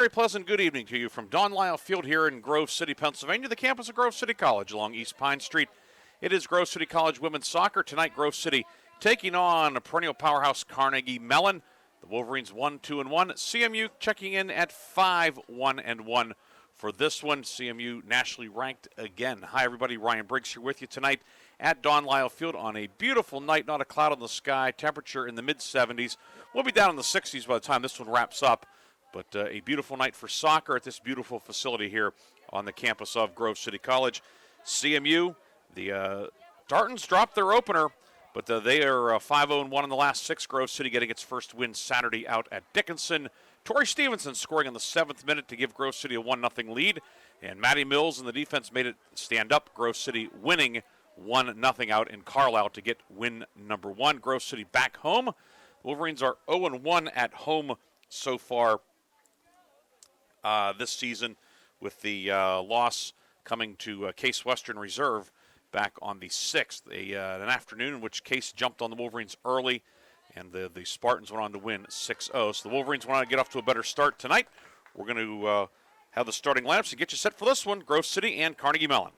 Very pleasant good evening to you from Don Lyle Field here in Grove City, Pennsylvania, the campus of Grove City College along East Pine Street. It is Grove City College women's soccer. Tonight, Grove City taking on a perennial powerhouse Carnegie Mellon. The Wolverines 1-2-1. CMU checking in at 5-1-1 for this one. CMU nationally ranked again. Hi, everybody. Ryan Briggs here with you tonight at Don Lyle Field on a beautiful night. Not a cloud in the sky. Temperature in the mid-70s. We'll be down in the 60s by the time this one wraps up. But a beautiful night for soccer at this beautiful facility here on the campus of Grove City College. CMU, the Tartans dropped their opener, but they are 5-0-1 in the last 6. Grove City getting its first win Saturday out at Dickinson. Tori Stevenson scoring in the 7th minute to give Grove City a 1-0 lead. And Maddie Mills in the defense made it stand up. Grove City winning 1-0 out in Carlisle to get win number 1. Grove City back home. Wolverines are 0-1 at home so far this season, with the loss coming to Case Western Reserve back on the 6th, an afternoon in which Case jumped on the Wolverines early, and the Spartans went on to win 6-0. So the Wolverines want to get off to a better start tonight. We're going to have the starting lineups to get you set for this one, Grove City and Carnegie Mellon.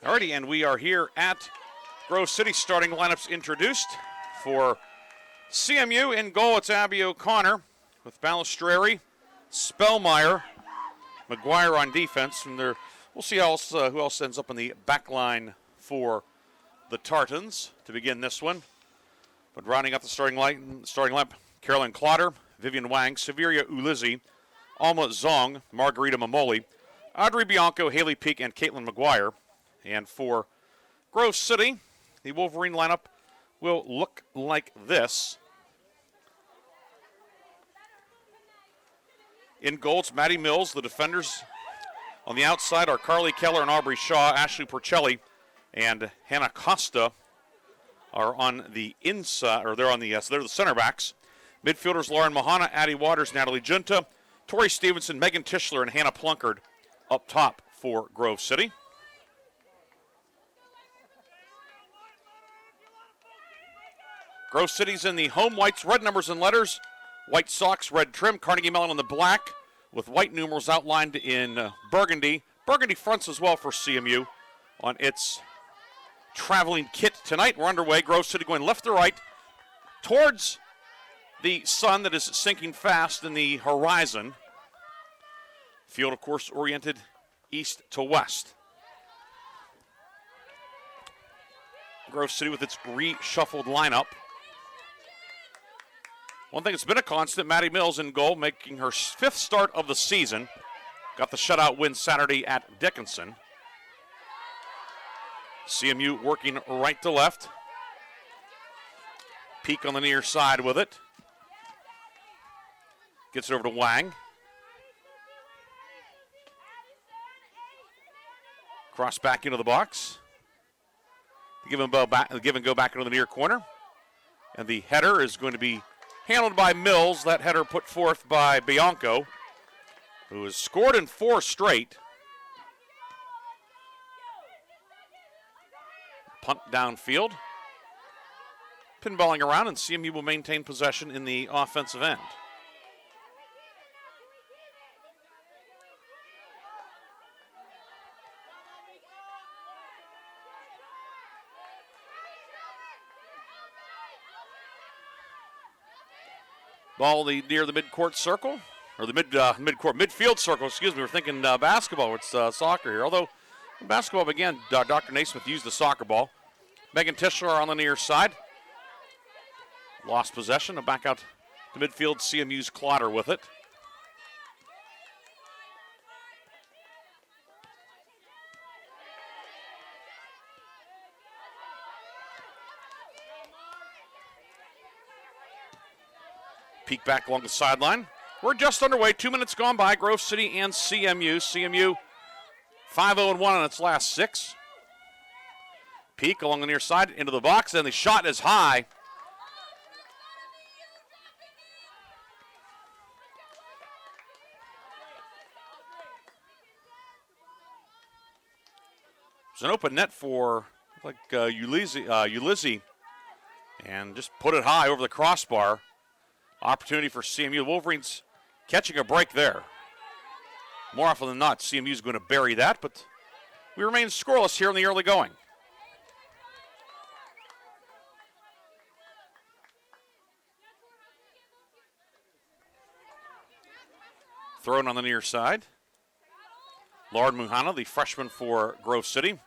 Alrighty, and we are here at Grove City. Starting lineups introduced for CMU. In goal, it's Abby O'Connor with Balistreri, Spellmeyer, McGuire on defense. And we'll see who else ends up in the back line for the Tartans to begin this one. But rounding out the starting lineup, Carolyn Clotter, Vivian Wang, Severia Ulizzi, Alma Zong, Margarita Mamoli, Audrey Bianco, Haley Peak, and Caitlin McGuire. And for Grove City, the Wolverine lineup will look like this. In goal, it's Maddie Mills. The defenders on the outside are Carly Keller and Aubrey Shaw. Ashley Porcelli and Hannah Costa are on the inside, or they're the center backs. Midfielders Lauren Mahana, Addie Waters, Natalie Junta, Tori Stevenson, Megan Tischler, and Hannah Plunkard up top for Grove City. Grove City's in the home whites, red numbers and letters, white socks, red trim, Carnegie Mellon on the black with white numerals outlined in burgundy. Burgundy fronts as well for CMU on its traveling kit tonight. We're underway. Grove City going left to right towards the sun that is sinking fast in the horizon. Field, of course, oriented east to west. Grove City with its reshuffled lineup. One thing that's been a constant, Maddie Mills in goal, making her 5th start of the season. Got the shutout win Saturday at Dickinson. CMU working right to left. Peak on the near side with it. Gets it over to Wang. Cross back into the box. Give and go back into the near corner. And the header is going to be handled by Mills. That header put forth by Bianco, who has scored in 4 straight. Punt downfield. Pinballing around, and CMU will maintain possession in the offensive end. Ball near the midcourt circle, or the midfield circle, excuse me. We're thinking basketball, it's soccer here. Although basketball began, Dr. Naismith used the soccer ball. Megan Tischler on the near side. Lost possession, and back out to midfield, CMU's Clotter with it. Peek back along the sideline. We're just underway. 2 minutes gone by. Grove City and CMU. CMU 5-0-1 on its last 6. Peek along the near side into the box, and the shot is high. It's an open net for Ulizzi, and just put it high over the crossbar. Opportunity for CMU. Wolverines catching a break there. More often than not, CMU is going to bury that, but we remain scoreless here in the early going. Thrown on the near side. Lauren Muhana, the freshman for Grove City.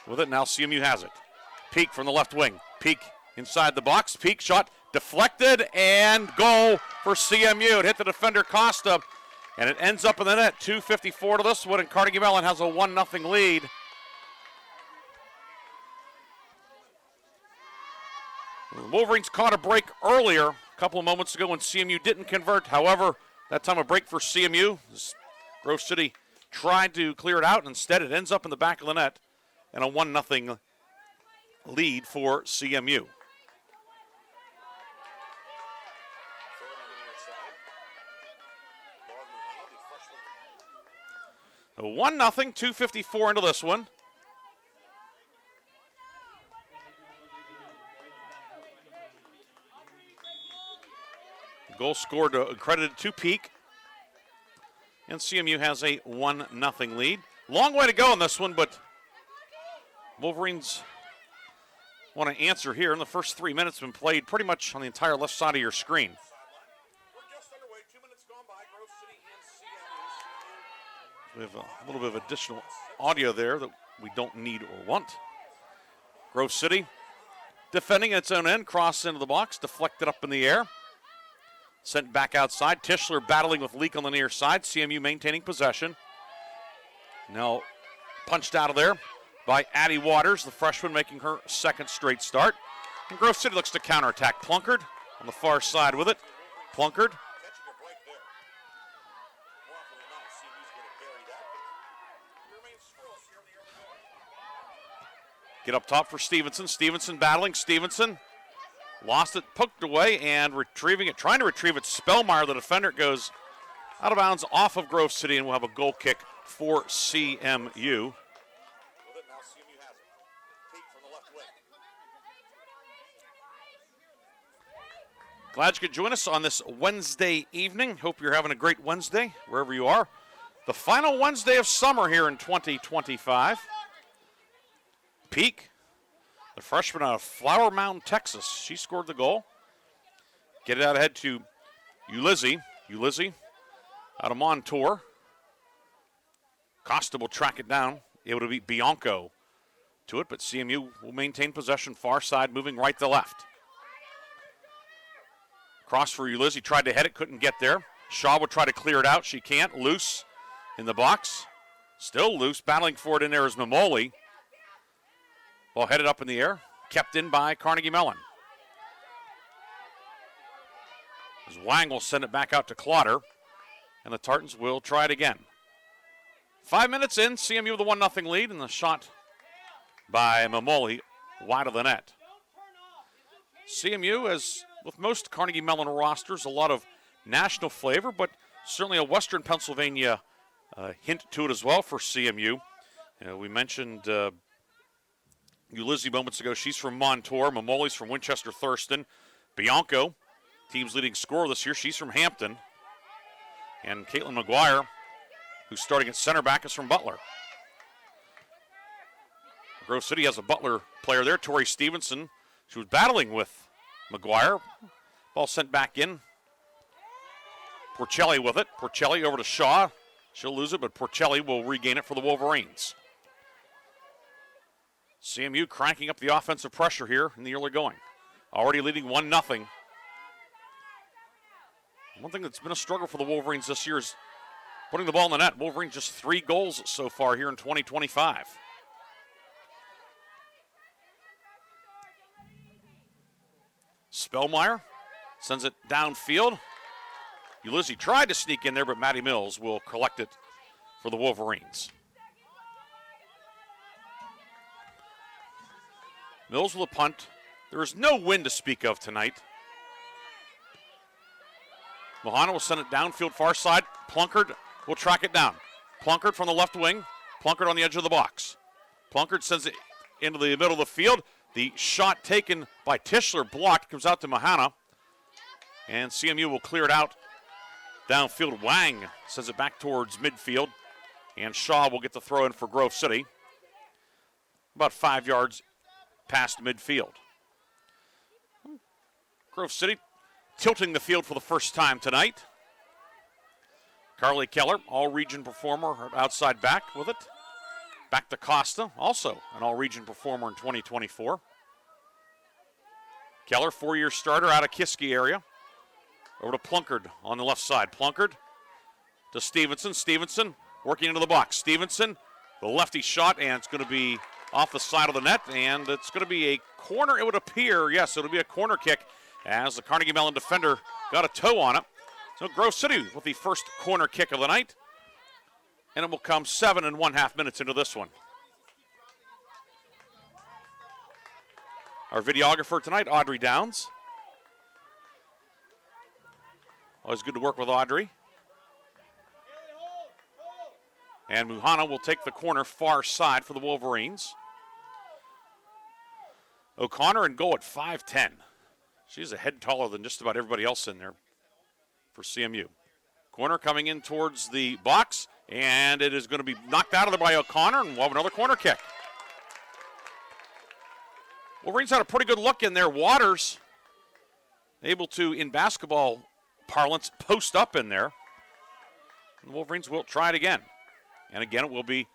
With it, now CMU has it. Peak from the left wing. Peak inside the box. Peak shot deflected, and goal for CMU. It hit the defender Costa, and it ends up in the net. 2:54 to this one, and Carnegie Mellon has a 1-0 lead. The Wolverines caught a break earlier, a couple of moments ago, when CMU didn't convert. However, that time a break for CMU. Grove City tried to clear it out, and instead it ends up in the back of the net, and a 1-0 lead for CMU. So 1-0, 2:54 into this one. Goal scored, credited to Peak. And CMU has a 1-0 lead. Long way to go in this one, but Wolverines want to answer here. In the first 3 minutes been played pretty much on the entire left side of your screen. We have a little bit of additional audio there that we don't need or want. Grove City defending its own end, cross into the box, deflected up in the air. Sent back outside. Tischler battling with Leak on the near side. CMU maintaining possession. Now punched out of there by Addie Waters, the freshman making her second straight start. And Grove City looks to counterattack. Plunkard on the far side with it. Plunkard. Get up top for Stevenson. Stevenson battling. Stevenson lost it, poked away, and retrieving it, trying to retrieve it. Spellmeyer, the defender, goes out of bounds off of Grove City, and we'll have a goal kick for CMU. Glad you could join us on this Wednesday evening. Hope you're having a great Wednesday, wherever you are. The final Wednesday of summer here in 2025. Peak, the freshman out of Flower Mound, Texas. She scored the goal. Get it out ahead to Ulizzi. Ulizzi out of Montour. Costa will track it down, able to beat Bianco to it, but CMU will maintain possession far side, moving right to left. Cross for Ulizzi, tried to head it, couldn't get there. Shaw will try to clear it out, she can't. Loose in the box. Still loose, battling for it in there is Mamoli. Ball headed up in the air, kept in by Carnegie Mellon. As Wang will send it back out to Clotter, and the Tartans will try it again. 5 minutes in, CMU with a 1-0 lead, and the shot by Mamoli wide of the net. CMU, as with most Carnegie Mellon rosters, a lot of national flavor, but certainly a Western Pennsylvania hint to it as well for CMU. We mentioned Ulizzi moments ago. She's from Montour. Mamoli's from Winchester Thurston. Bianco, team's leading scorer this year, she's from Hampton. And Caitlin McGuire, who's starting at center back, is from Butler. Grove City has a Butler player there, Tori Stevenson. She was battling with McGuire. Ball sent back in. Porcelli with it. Porcelli over to Shaw. She'll lose it, but Porcelli will regain it for the Wolverines. CMU cranking up the offensive pressure here in the early going. Already leading 1-0. One thing that's been a struggle for the Wolverines this year is putting the ball in the net. Wolverines just 3 goals so far here in 2025. Spellmeyer sends it downfield. Ulizzi tried to sneak in there, but Maddie Mills will collect it for the Wolverines. Mills with a punt. There is no wind to speak of tonight. Mohana will send it downfield far side. Plunkard will track it down. Plunkard from the left wing. Plunkard on the edge of the box. Plunkard sends it into the middle of the field. The shot taken by Tischler blocked, comes out to Mohana. And CMU will clear it out downfield. Wang sends it back towards midfield. And Shaw will get the throw in for Grove City. About 5 yards past midfield. Grove City tilting the field for the first time tonight. Carly Keller, all-region performer, outside back with it. Back to Costa, also an all-region performer in 2024. Keller, 4-year starter out of Kiski area. Over to Plunkard on the left side. Plunkard to Stevenson. Stevenson working into the box. Stevenson, the lefty shot, and it's going to be off the side of the net, and it's going to be a corner, it would appear. Yes, it'll be a corner kick as the Carnegie Mellon defender got a toe on it. So Grove City with the first corner kick of the night, and it will come 7 1/2 minutes into this one. Our videographer tonight, Audrey Downs. Always good to work with Audrey. And Muhana will take the corner far side for the Wolverines. O'Connor in goal at 5'10". She's a head taller than just about everybody else in there for CMU. Corner coming in towards the box, and it is going to be knocked out of there by O'Connor, and we'll have another corner kick. Wolverines had a pretty good look in there. Waters able to, in basketball parlance, post up in there. And the Wolverines will try it again. And again, it will be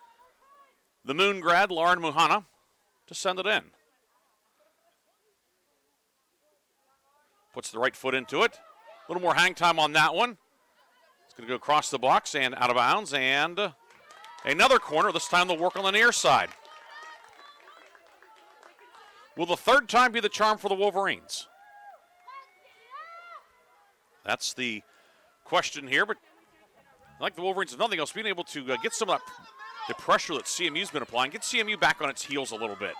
the Moon grad, Lauren Muhana, to send it in. Puts the right foot into it. A little more hang time on that one. It's going to go across the box and out of bounds. And another corner. This time they'll work on the near side. Will the third time be the charm for the Wolverines? That's the question here. But like the Wolverines, if nothing else, being able to get some of that the pressure that CMU's been applying, get CMU back on its heels a little bit.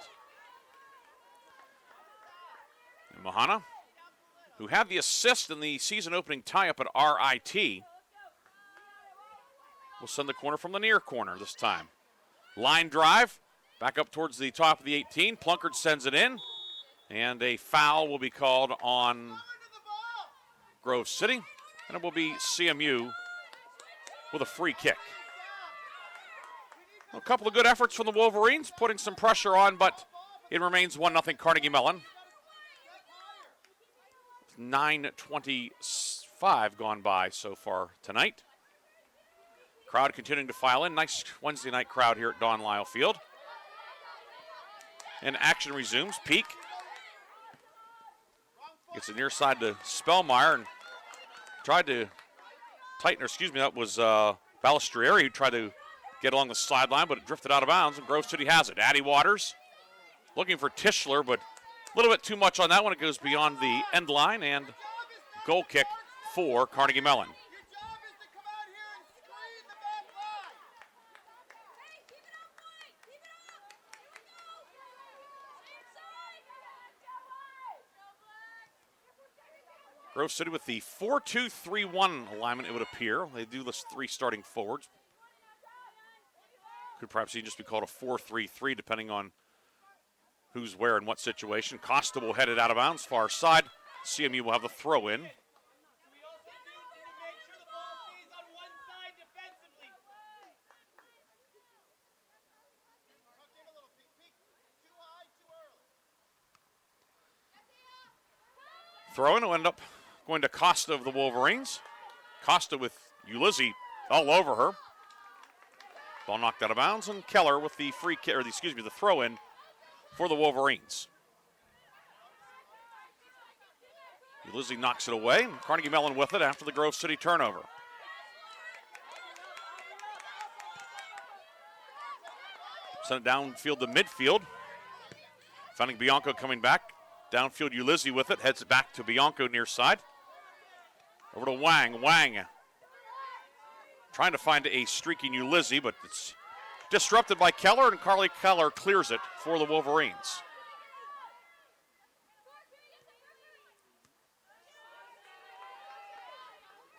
And Mahana, who had the assist in the season opening tie-up at RIT, will send the corner from the near corner this time. Line drive, back up towards the top of the 18. Plunkard sends it in, and a foul will be called on Grove City, and it will be CMU with a free kick. A couple of good efforts from the Wolverines, putting some pressure on, but it remains 1-0 Carnegie Mellon. 9:25 gone by so far tonight. Crowd continuing to file in. Nice Wednesday night crowd here at Don Lyle Field. And action resumes. Peak gets it near side to Spellmeyer and tried to tighten, or excuse me, that was Balistrieri who tried to get along the sideline, but it drifted out of bounds, and Grove City has it. Addie Waters looking for Tischler, but a little bit too much on that one. It goes beyond the end line, and goal kick for Carnegie Mellon. Grove City with the 4-2-3-1 alignment, it would appear. They do list three starting forwards. Could perhaps even just be called a 4-3-3, depending on who's where in what situation. Costa will head it out of bounds, far side. CMU will have the throw in. Throw in will end up going to Costa of the Wolverines. Costa with Ulizzi all over her. Ball knocked out of bounds, and Keller with the free kick, or the throw in for the Wolverines. Ulizzi knocks it away, and Carnegie Mellon with it after the Grove City turnover. Send it downfield to midfield. Finding Bianco coming back. Downfield, Ulizzi with it, heads it back to Bianco near side. Over to Wang. Wang trying to find a streaking Ulizzi, but it's disrupted by Keller, and Carly Keller clears it for the Wolverines.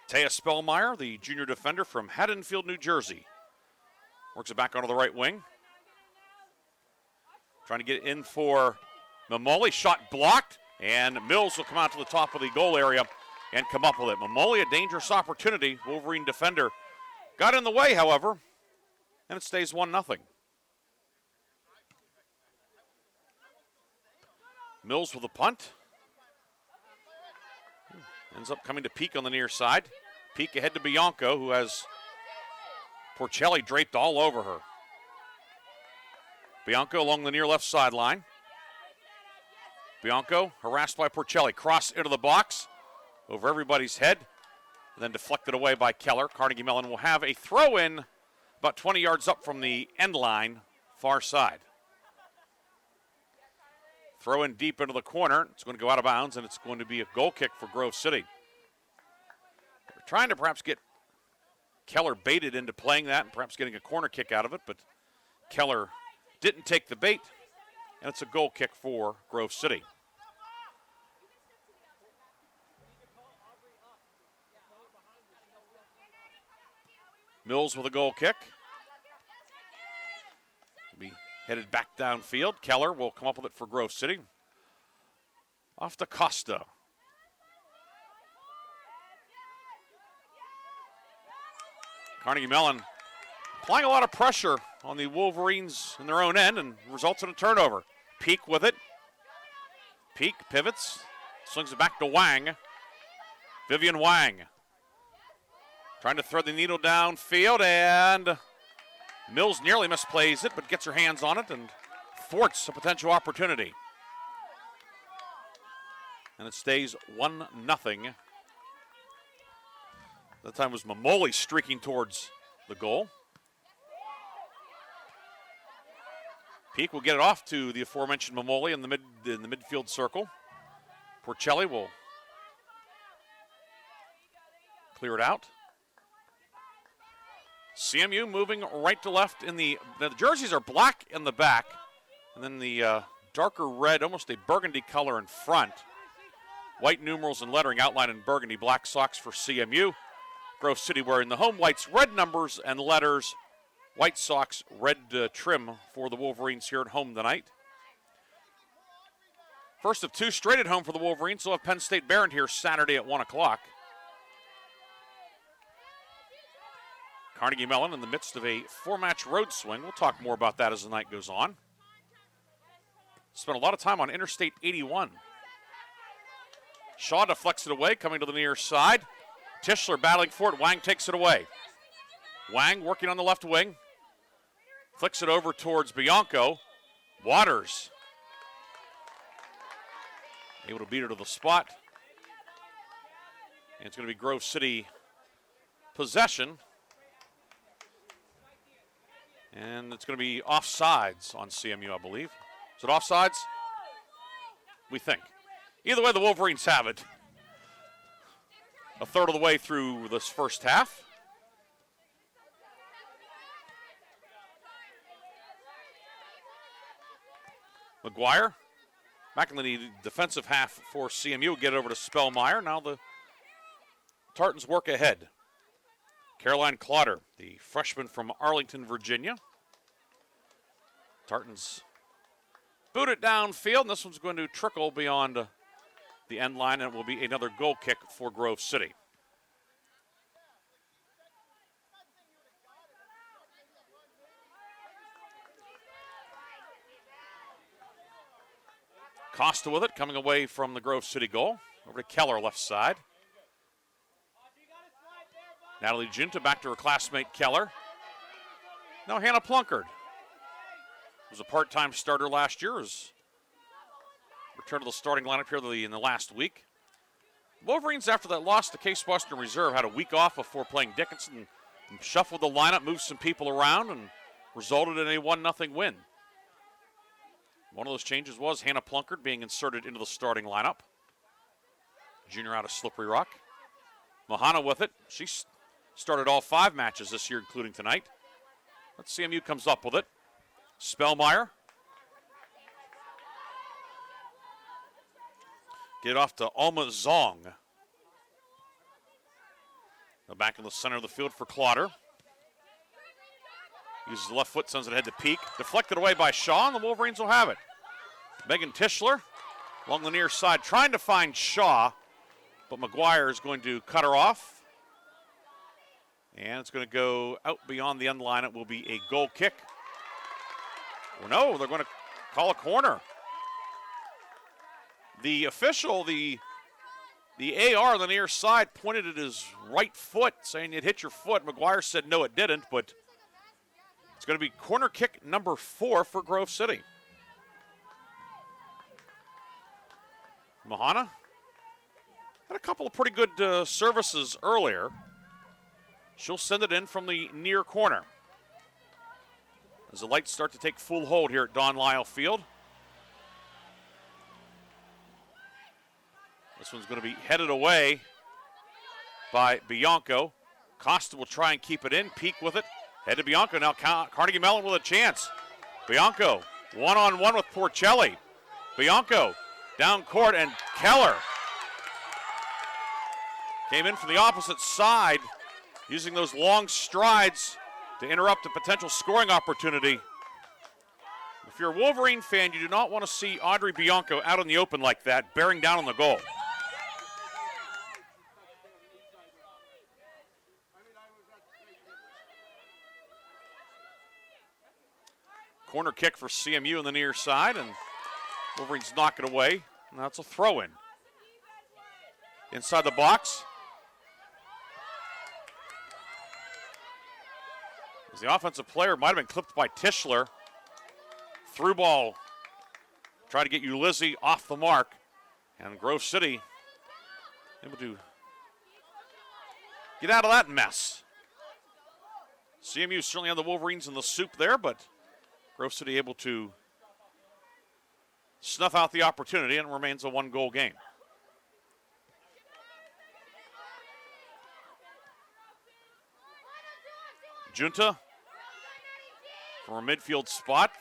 Taya Spellmeyer, the junior defender from Haddonfield, New Jersey, works it back onto the right wing. Trying to get it in for Mamoli. Shot blocked, and Mills will come out to the top of the goal area and come up with it. Mamoli, a dangerous opportunity. Wolverine defender got in the way, however, and it stays 1-0. Mills with a punt. Ends up coming to Peak on the near side. Peak ahead to Bianco, who has Porcelli draped all over her. Bianco along the near left sideline. Bianco harassed by Porcelli. Cross into the box over everybody's head. Then deflected away by Keller. Carnegie Mellon will have a throw-in about 20 yards up from the end line, far side. Throw in deep into the corner. It's going to go out of bounds, and it's going to be a goal kick for Grove City. They're trying to perhaps get Keller baited into playing that and perhaps getting a corner kick out of it, but Keller didn't take the bait, and it's a goal kick for Grove City. Mills with a goal kick. Be headed back downfield. Keller will come up with it for Grove City. Off to Costa. Carnegie Mellon applying a lot of pressure on the Wolverines in their own end and results in a turnover. Peak with it. Peak pivots, swings it back to Wang. Vivian Wang trying to thread the needle downfield, and Mills nearly misplays it, but gets her hands on it and thwarts a potential opportunity. And it stays 1-0. That time was Mamoli streaking towards the goal. Peak will get it off to the aforementioned Mamoli in the midfield circle. Porcelli will clear it out. CMU moving right to left in the jerseys are black in the back, and then the darker red, almost a burgundy color in front. White numerals and lettering outlined in burgundy. Black socks for CMU. Grove City wearing the home whites, red numbers and letters. White socks, red trim for the Wolverines here at home tonight. First of two straight at home for the Wolverines. They'll have Penn State Barron here Saturday at 1 o'clock. Carnegie Mellon in the midst of a 4-match road swing. We'll talk more about that as the night goes on. Spent a lot of time on Interstate 81. Shaw deflects it away, coming to the near side. Tischler battling for it. Wang takes it away. Wang working on the left wing. Flicks it over towards Bianco. Waters able to beat her to the spot. And it's going to be Grove City possession. And it's going to be offsides on CMU, I believe. Is it offsides? We think. Either way, the Wolverines have it. A third of the way through this first half. McGuire back in the defensive half for CMU. Get it over to Spellmeyer. Now the Tartans work ahead. Caroline Clotter, the freshman from Arlington, Virginia. Tartans boot it downfield, and this one's going to trickle beyond the end line, and it will be another goal kick for Grove City. Costa with it, coming away from the Grove City goal. Over to Keller, left side. Natalie Junta back to her classmate Keller. Now Hannah Plunkard. Was a part-time starter last year. Has returned to the starting lineup here in the last week. Wolverines, after that loss to Case Western Reserve, had a week off before playing Dickinson and shuffled the lineup, moved some people around, and resulted in a 1-0 win. One of those changes was Hannah Plunkard being inserted into the starting lineup. Junior out of Slippery Rock. Mahana with it. She started all 5 matches this year, including tonight. Let's see CMU comes up with it. Spellmeyer. Get it off to Alma Zong. Now back in the center of the field for Clotter. Uses the left foot, sends it ahead to Peak. Deflected away by Shaw, and the Wolverines will have it. Megan Tischler along the near side, trying to find Shaw, but McGuire is going to cut her off. And it's going to go out beyond the end line. It will be a goal kick. Or no, they're going to call a corner. The official, the AR on the near side pointed at his right foot, saying it hit your foot. McGuire said no, it didn't, but it's going to be corner kick number 4 for Grove City. Mahana had a couple of pretty good services earlier. She'll send it in from the near corner as the lights start to take full hold here at Don Lyle Field. This one's going to be headed away by Bianco. Costa will try and keep it in. Peak with it. Head to Bianco. Now Carnegie Mellon with a chance. Bianco one-on-one with Porcelli. Bianco down court, and Keller came in from the opposite side, using those long strides to interrupt a potential scoring opportunity. If you're a Wolverine fan, you do not want to see Audrey Bianco out in the open like that, bearing down on the goal. Corner kick for CMU on the near side, and Wolverines knock it away. And that's a throw-in. Inside the box. As the offensive player might have been clipped by Tischler. Through ball. Try to get Ulizzi off the mark. And Grove City able to get out of that mess. CMU certainly had the Wolverines in the soup there, but Grove City able to snuff out the opportunity, and it remains a one-goal game. Junta from a midfield spot.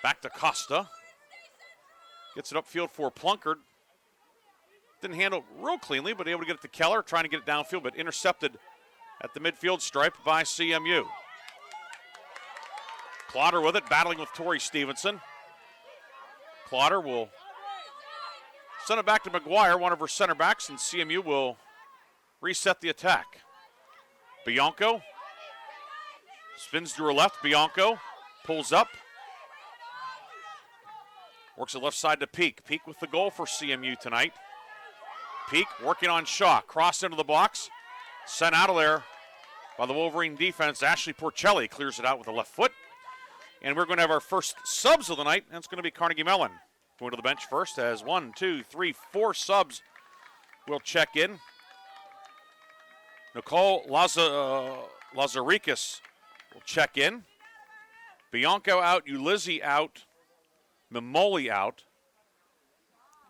Back to Costa. Gets it upfield for Plunkard. Didn't handle it real cleanly, but able to get it to Keller, trying to get it downfield, but intercepted at the midfield stripe by CMU. Clotter with it, battling with Torrey Stevenson. Clotter will send it back to McGuire, one of her center backs, and CMU will reset the attack. Bianco spins to her left. Bianco pulls up. Works it left side to Peak. Peak with the goal for CMU tonight. Peak working on Shaw. Cross into the box. Sent out of there by the Wolverine defense. Ashley Porcelli clears it out with the left foot. And we're going to have our first subs of the night, and it's going to be Carnegie Mellon. Going to the bench first as 4 subs will check in. Nicole Lazarikis will check in. Bianco out, Ulizzi out, Mimoli out.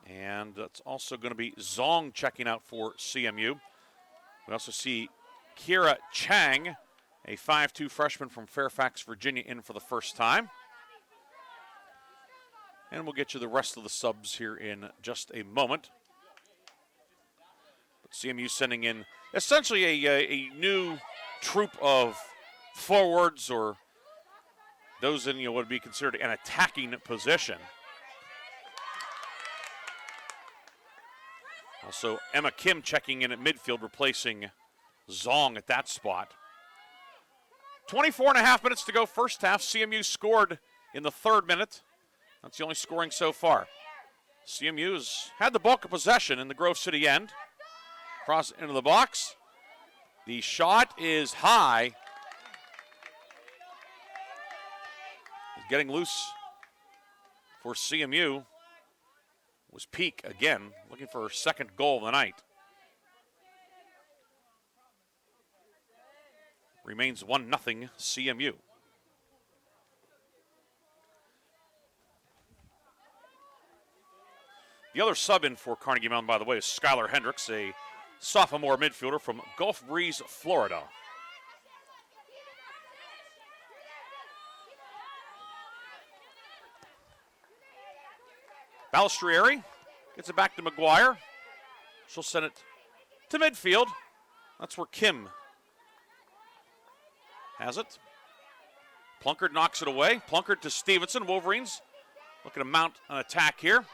And that's also going to be Zong checking out for CMU. We also see Kira Chang, a 5'2 freshman from Fairfax, Virginia, in for the first time. And we'll get you the rest of the subs here in just a moment. But CMU sending in essentially a new troop of forwards, or those in what would be considered an attacking position. Also, Emma Kim checking in at midfield, replacing Zong at that spot. 24.5 minutes to go first half. CMU scored in the third minute. That's the only scoring so far. CMU has had the bulk of possession in the Grove City end. Cross into the box. The shot is high. Getting loose for CMU was Peak again, looking for her second goal of the night. Remains 1-0 CMU. The other sub in for Carnegie Mellon, by the way, is Skylar Hendricks, a sophomore midfielder from Gulf Breeze, Florida. Balistrieri gets it back to McGuire. She'll send it to midfield. That's where Kim has it. Plunkard knocks it away. Plunkard to Stevenson. Wolverines looking to mount an attack here.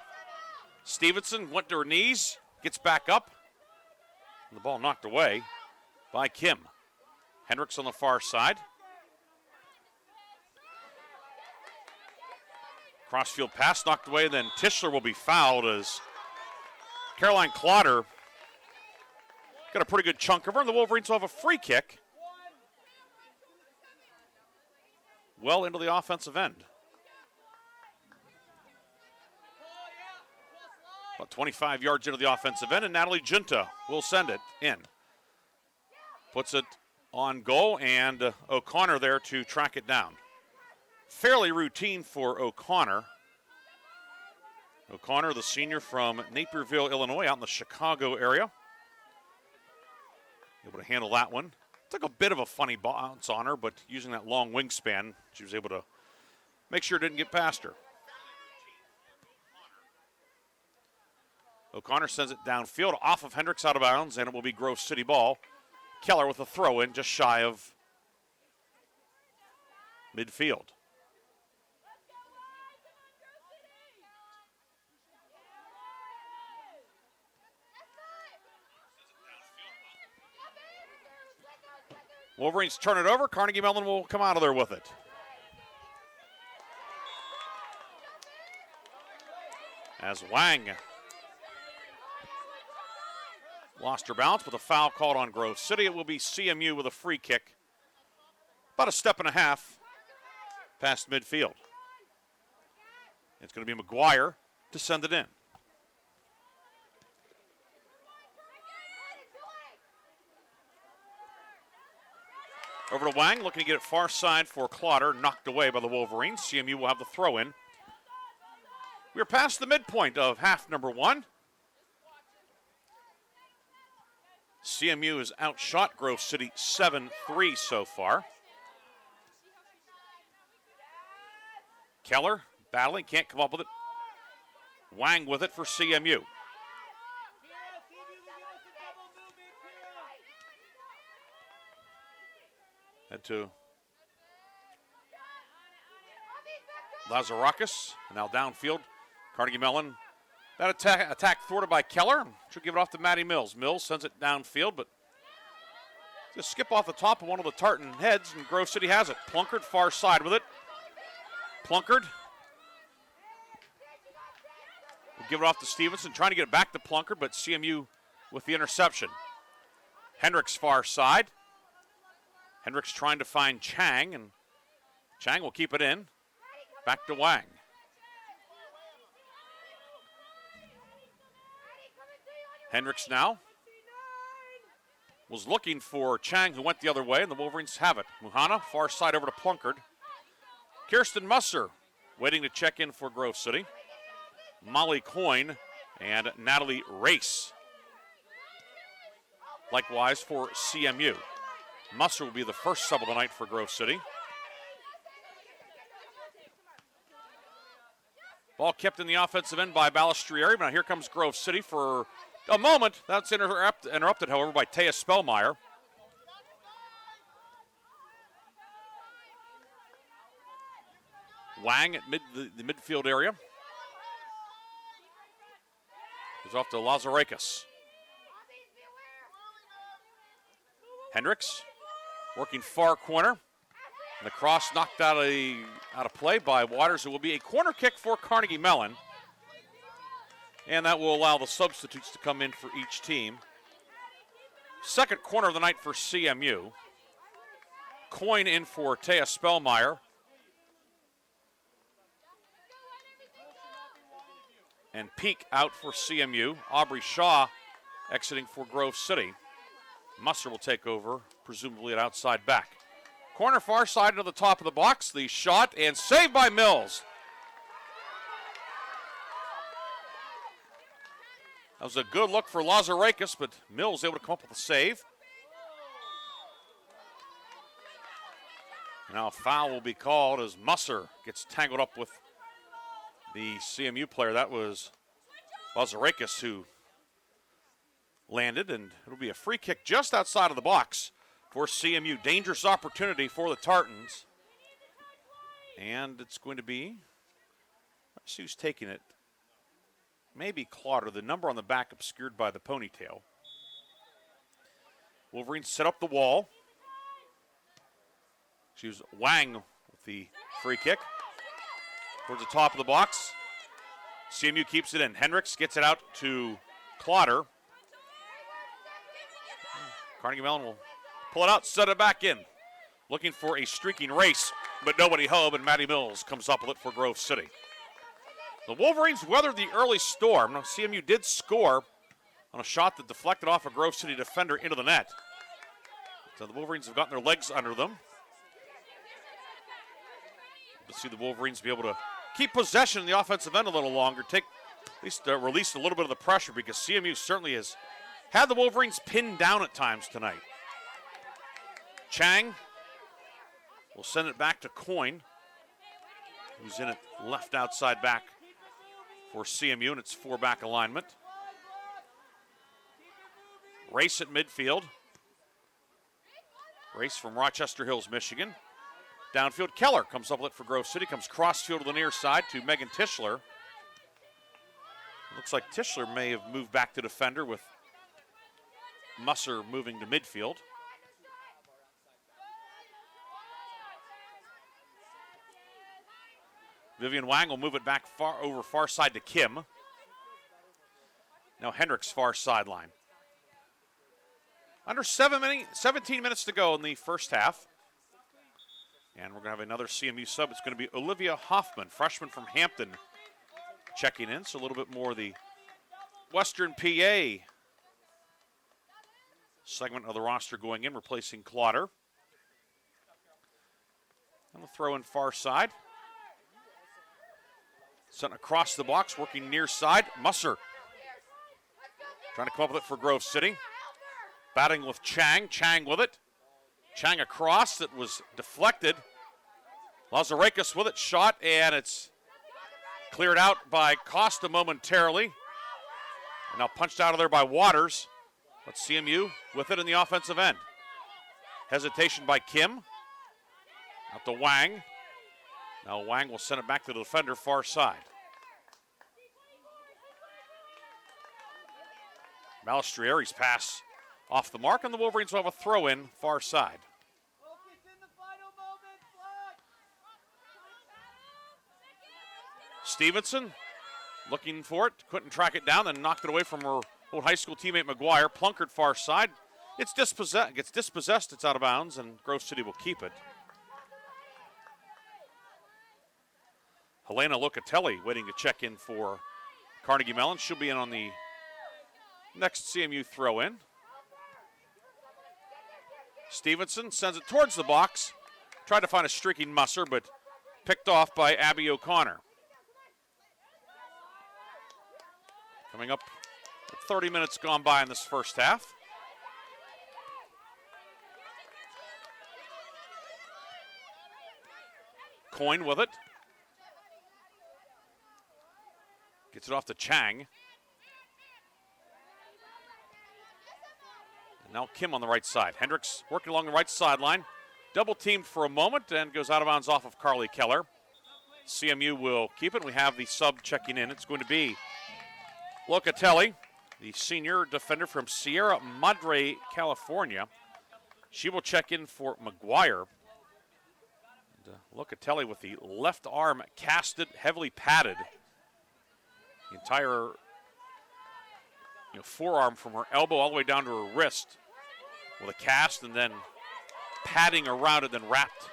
Stevenson went to her knees, gets back up. And the ball knocked away by Kim. Hendricks on the far side. Crossfield pass knocked away, then Tischler will be fouled as Caroline Clotter got a pretty good chunk of her, and the Wolverines will have a free kick well into the offensive end. About 25 yards into the offensive end, and Natalie Junta will send it in. Puts it on goal, and O'Connor there to track it down. Fairly routine for O'Connor. O'Connor, the senior from Naperville, Illinois, out in the Chicago area. Able to handle that one. Took a bit of a funny bounce on her, but using that long wingspan, she was able to make sure it didn't get past her. O'Connor sends it downfield off of Hendricks out of bounds, and it will be Grove City ball. Keller with a throw in just shy of midfield. Wolverines turn it over. Carnegie Mellon will come out of there with it. as Wang lost her balance with a foul called on Grove City. It will be CMU with a free kick, about a step and a half past midfield. It's going to be McGuire to send it in. Over to Wang, looking to get it far side for Clotter, knocked away by the Wolverines. CMU will have the throw in. We're past the midpoint of half number one. CMU has outshot Grove City 7-3 so far. Keller battling, can't come up with it. Wang with it for CMU. Head to Lazarakis, now downfield. Carnegie Mellon. That attack thwarted by Keller. Should give it off to Matty Mills. Mills sends it downfield, but just skip off the top of one of the Tartan heads, and Grove City has it. Plunkard far side with it. Plunkard will give it off to Stevenson, trying to get it back to Plunkard, but CMU with the interception. Hendricks far side. Hendricks trying to find Chang, and Chang will keep it in. Back to Wang. Hendricks now was looking for Chang, who went the other way, and the Wolverines have it. Muhana, far side over to Plunkard. Kirsten Musser waiting to check in for Grove City. Molly Coyne and Natalie Race. Likewise for CMU. Musser will be the first sub of the night for Grove City. Ball kept in the offensive end by Balistrieri. Now here comes Grove City for a moment. That's interrupted, however, by Taya Spellmeyer. Wang at the midfield area. Goes off to Lazarakis. Hendricks working far corner. And the cross knocked out of play by Waters. It will be a corner kick for Carnegie Mellon. And that will allow the substitutes to come in for each team. Second corner of the night for CMU. Coyne in for Taya Spellmeyer. And Peak out for CMU. Aubrey Shaw exiting for Grove City. Musser will take over, presumably at outside back. Corner far side into the top of the box. The shot and saved by Mills. That was a good look for Lazarakis, but Mills able to come up with a save. Now a foul will be called as Musser gets tangled up with the CMU player. That was Lazarakis who landed, and it'll be a free kick just outside of the box for CMU. Dangerous opportunity for the Tartans. And it's going to be, let's see who's taking it. Maybe Clotter, the number on the back obscured by the ponytail. Wolverines set up the wall. Choose Wang with the free kick. Towards the top of the box. CMU keeps it in. Hendricks gets it out to Clotter. Carnegie Mellon will pull it out, set it back in. Looking for a streaking race, but nobody home, and Matty Mills comes up with it for Grove City. The Wolverines weathered the early storm. Now, CMU did score on a shot that deflected off a Grove City defender into the net. So the Wolverines have gotten their legs under them. Let's see the Wolverines be able to keep possession in the offensive end a little longer, take at least release a little bit of the pressure, because CMU certainly has had the Wolverines pinned down at times tonight. Chang will send it back to Coyne, who's in it left outside back for CMU, and it's four-back alignment. Race at midfield. Race from Rochester Hills, Michigan. Downfield, Keller comes up with it for Grove City, comes cross-field to the near side to Megan Tischler. Looks like Tischler may have moved back to defender with Musser moving to midfield. Vivian Wang will move it back far side to Kim. Now Hendricks, far sideline. Under 17 minutes to go in the first half. And we're going to have another CMU sub. It's going to be Olivia Hoffman, freshman from Hampton, checking in. So a little bit more the Western PA segment of the roster going in, replacing Clotter. And we'll throw in far side. Sent across the box, working near side. Musser trying to come up with it for Grove City. Batting with Chang. Chang with it. Chang across. It was deflected. Lazarakis with it. Shot, and it's cleared out by Costa momentarily. And now punched out of there by Waters. But CMU with it in the offensive end. Hesitation by Kim. Out to Wang. Now Wang will send it back to the defender, far side. Balistrieri's pass off the mark, and the Wolverines will have a throw-in, far side. Stevenson looking for it, couldn't track it down, then knocked it away from her old high school teammate McGuire. Plunkard, far side. It's gets dispossessed, it's out of bounds, and Grove City will keep it. Helena Locatelli waiting to check in for Carnegie Mellon. She'll be in on the next CMU throw-in. Stevenson sends it towards the box. Tried to find a streaking Musser, but picked off by Abby O'Connor. Coming up, 30 minutes gone by in this first half. Coyne with it. Gets it off to Chang. And now Kim on the right side. Hendricks working along the right sideline. Double teamed for a moment and goes out of bounds off of Carly Keller. CMU will keep it. We have the sub checking in. It's going to be Locatelli, the senior defender from Sierra Madre, California. She will check in for McGuire. And, Locatelli with the left arm casted, heavily padded. The entire forearm from her elbow all the way down to her wrist with a cast, and then padding around it, then wrapped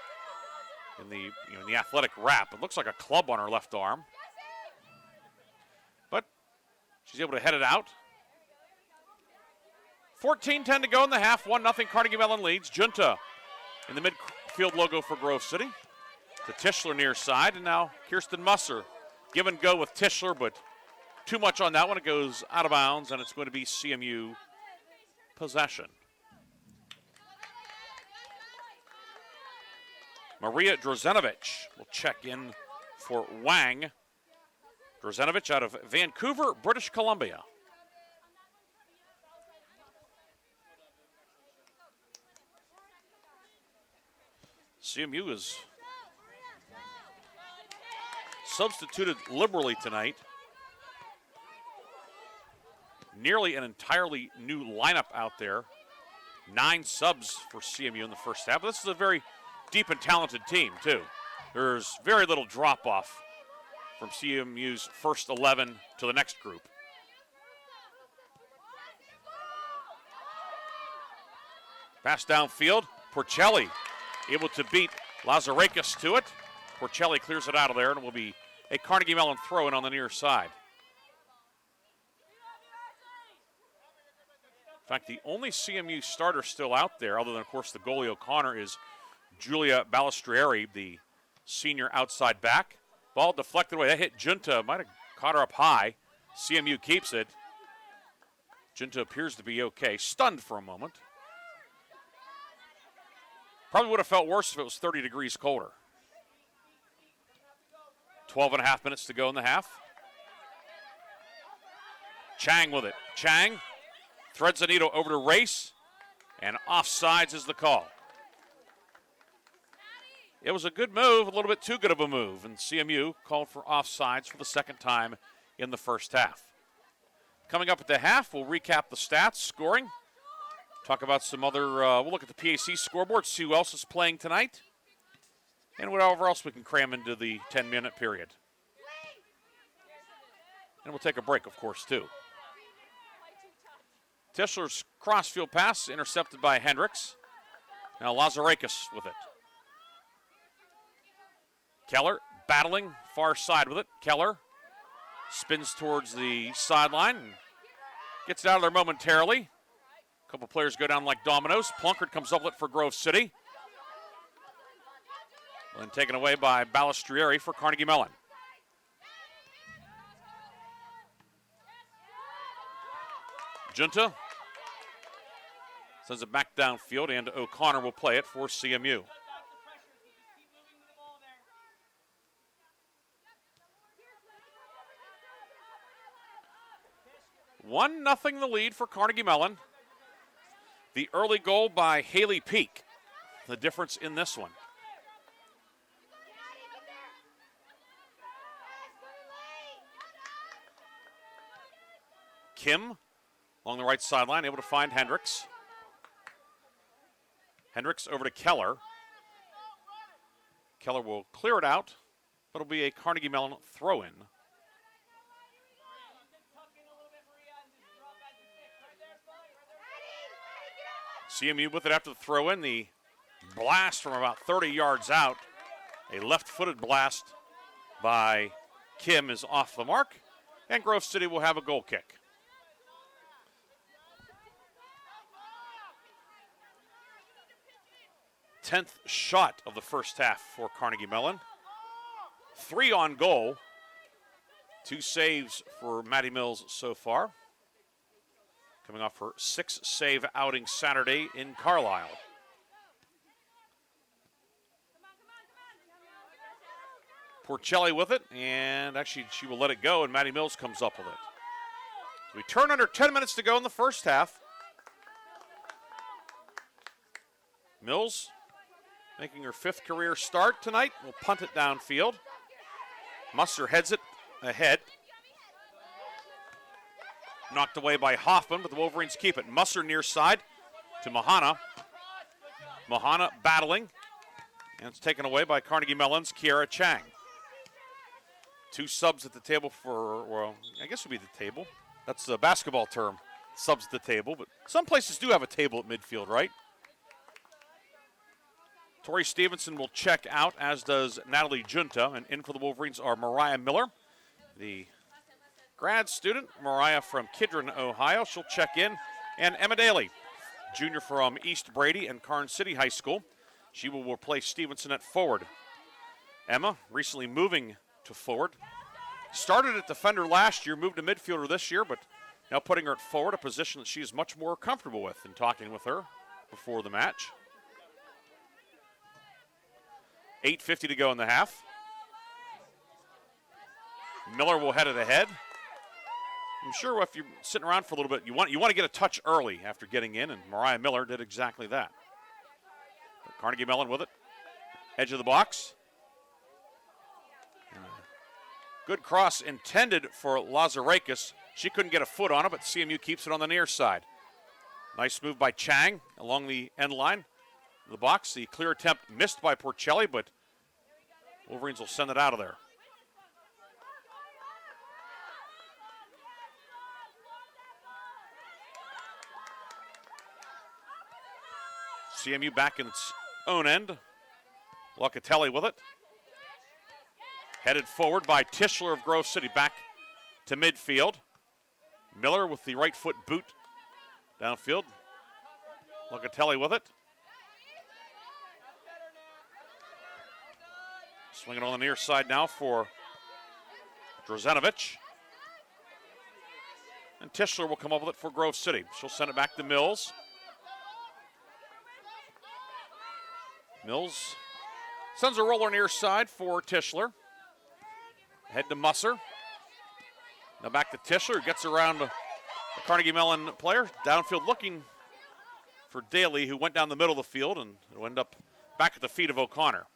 in the athletic wrap. It looks like a club on her left arm. But she's able to head it out. 14-10 to go in the half. 1-0 Carnegie Mellon leads. Junta in the midfield logo for Grove City. To Tischler near side, and now Kirsten Musser. Give and go with Tischler, but too much on that one. It goes out of bounds, and it's going to be CMU possession. Maria Drozenovic will check in for Wang. Drozenovic out of Vancouver, British Columbia. CMU is substituted liberally tonight. Nearly an entirely new lineup out there. 9 subs for CMU in the first half. This is a very deep and talented team, too. There's very little drop-off from CMU's first 11 to the next group. Pass downfield. Porcelli able to beat Lazarakis to it. Porcelli clears it out of there, and it will be a Carnegie Mellon throw-in on the near side. In fact, the only CMU starter still out there, other than, of course, the goalie O'Connor, is Julia Balistrieri, the senior outside back. Ball deflected away. That hit Junta. Might have caught her up high. CMU keeps it. Junta appears to be okay. Stunned for a moment. Probably would have felt worse if it was 30 degrees colder. 12.5 minutes to go in the half. Chang with it. Chang threads the needle over to Race, and offsides is the call. It was a good move, a little bit too good of a move, and CMU called for offsides for the second time in the first half. Coming up at the half, we'll recap the stats, scoring, talk about some other, we'll look at the PAC scoreboard, see who else is playing tonight, and whatever else we can cram into the 10-minute period. And we'll take a break, of course, too. Tischler's crossfield pass intercepted by Hendricks. Now Lazarakis with it. Keller battling far side with it. Keller spins towards the sideline. Gets it out of there momentarily. A couple players go down like dominoes. Plunkard comes up with it for Grove City. Then taken away by Balistrieri for Carnegie Mellon. Junta sends it back downfield, and O'Connor will play it for CMU. One nothing the lead for Carnegie Mellon. The early goal by Haley Peak. The difference in this one. Kim along the right sideline, able to find Hendricks. Hendricks over to Keller. Keller will clear it out, but it'll be a Carnegie Mellon throw-in. CMU with it after the throw-in. The blast from about 30 yards out. A left-footed blast by Kim is off the mark, and Grove City will have a goal kick. Tenth shot of the first half for Carnegie Mellon. 3 on goal. 2 saves for Maddie Mills so far. Coming off her 6-save outing Saturday in Carlisle. Porcelli with it, and actually she will let it go, and Maddie Mills comes up with it. We turn under 10 minutes to go in the first half. Mills making her 5th career start tonight. Will punt it downfield. Musser heads it ahead. Knocked away by Hoffman, but the Wolverines keep it. Musser near side to Mahana. Mahana battling, and it's taken away by Carnegie Mellon's Kiara Chang. 2 subs at the table for, well, I guess it would be the table. That's the basketball term, subs at the table, but some places do have a table at midfield, right? Tori Stevenson will check out, as does Natalie Junta, and in for the Wolverines are Mariah Miller, the grad student, Mariah from Kidron, Ohio. She'll check in. And Emma Daly, junior from East Brady and Karn City High School. She will replace Stevenson at forward. Emma, recently moving to forward. Started at defender last year, moved to midfielder this year, but now putting her at forward, a position that she is much more comfortable with, in talking with her before the match. 8:50 to go in the half. Miller will head it ahead. I'm sure if you're sitting around for a little bit, you want to get a touch early after getting in, and Mariah Miller did exactly that. But Carnegie Mellon with it. Edge of the box. Good cross intended for Lazarakis. She couldn't get a foot on it, but CMU keeps it on the near side. Nice move by Chang along the end line of the box. The clear attempt missed by Porcelli, but Wolverines will send it out of there. CMU back in its own end. Locatelli with it. Headed forward by Tischler of Grove City, back to midfield. Miller with the right foot boot downfield. Locatelli with it. Swinging on the near side now for Drozanovic. And Tischler will come up with it for Grove City. She'll send it back to Mills. Mills sends a roller near side for Tischler. Head to Musser. Now back to Tischler, who gets around the Carnegie Mellon player. Downfield looking for Daly, who went down the middle of the field and will end up back at the feet of O'Connor.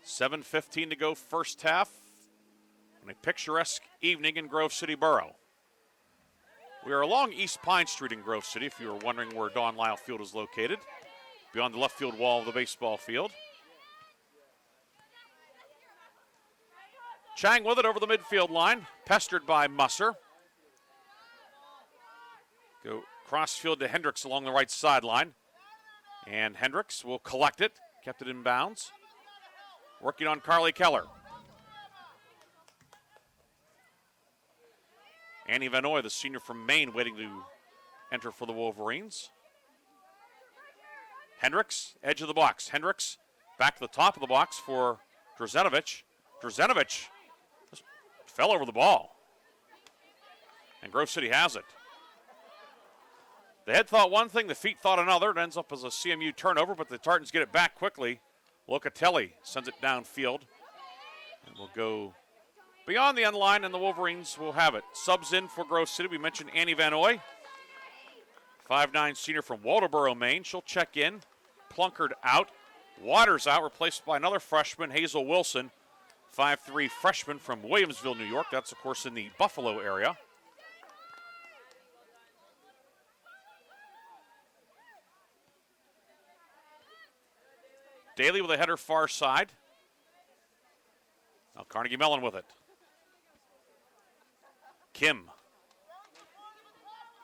7:15 to go first half. On a picturesque evening in Grove City Borough. We are along East Pine Street in Grove City, if you were wondering where Don Lyle Field is located, beyond the left field wall of the baseball field. Chang with it over the midfield line, pestered by Musser. Go crossfield to Hendricks along the right sideline. And Hendricks will collect it. Kept it in bounds. Working on Carly Keller. Annie Vanoy, the senior from Maine, waiting to enter for the Wolverines. Hendricks, edge of the box. Hendricks back to the top of the box for Drzenovic. Drzenovic just fell over the ball. And Grove City has it. The head thought one thing, the feet thought another. It ends up as a CMU turnover, but the Tartans get it back quickly. Locatelli sends it downfield. And we'll go beyond the end line, and the Wolverines will have it. Subs in for Grove City. We mentioned Annie Vanoy, 5'9" senior from Waldoboro, Maine. She'll check in. Plunkard out. Waters out, replaced by another freshman, Hazel Wilson, 5'3" freshman from Williamsville, New York. That's, of course, in the Buffalo area. Daly with a header far side. Now Carnegie Mellon with it. Kim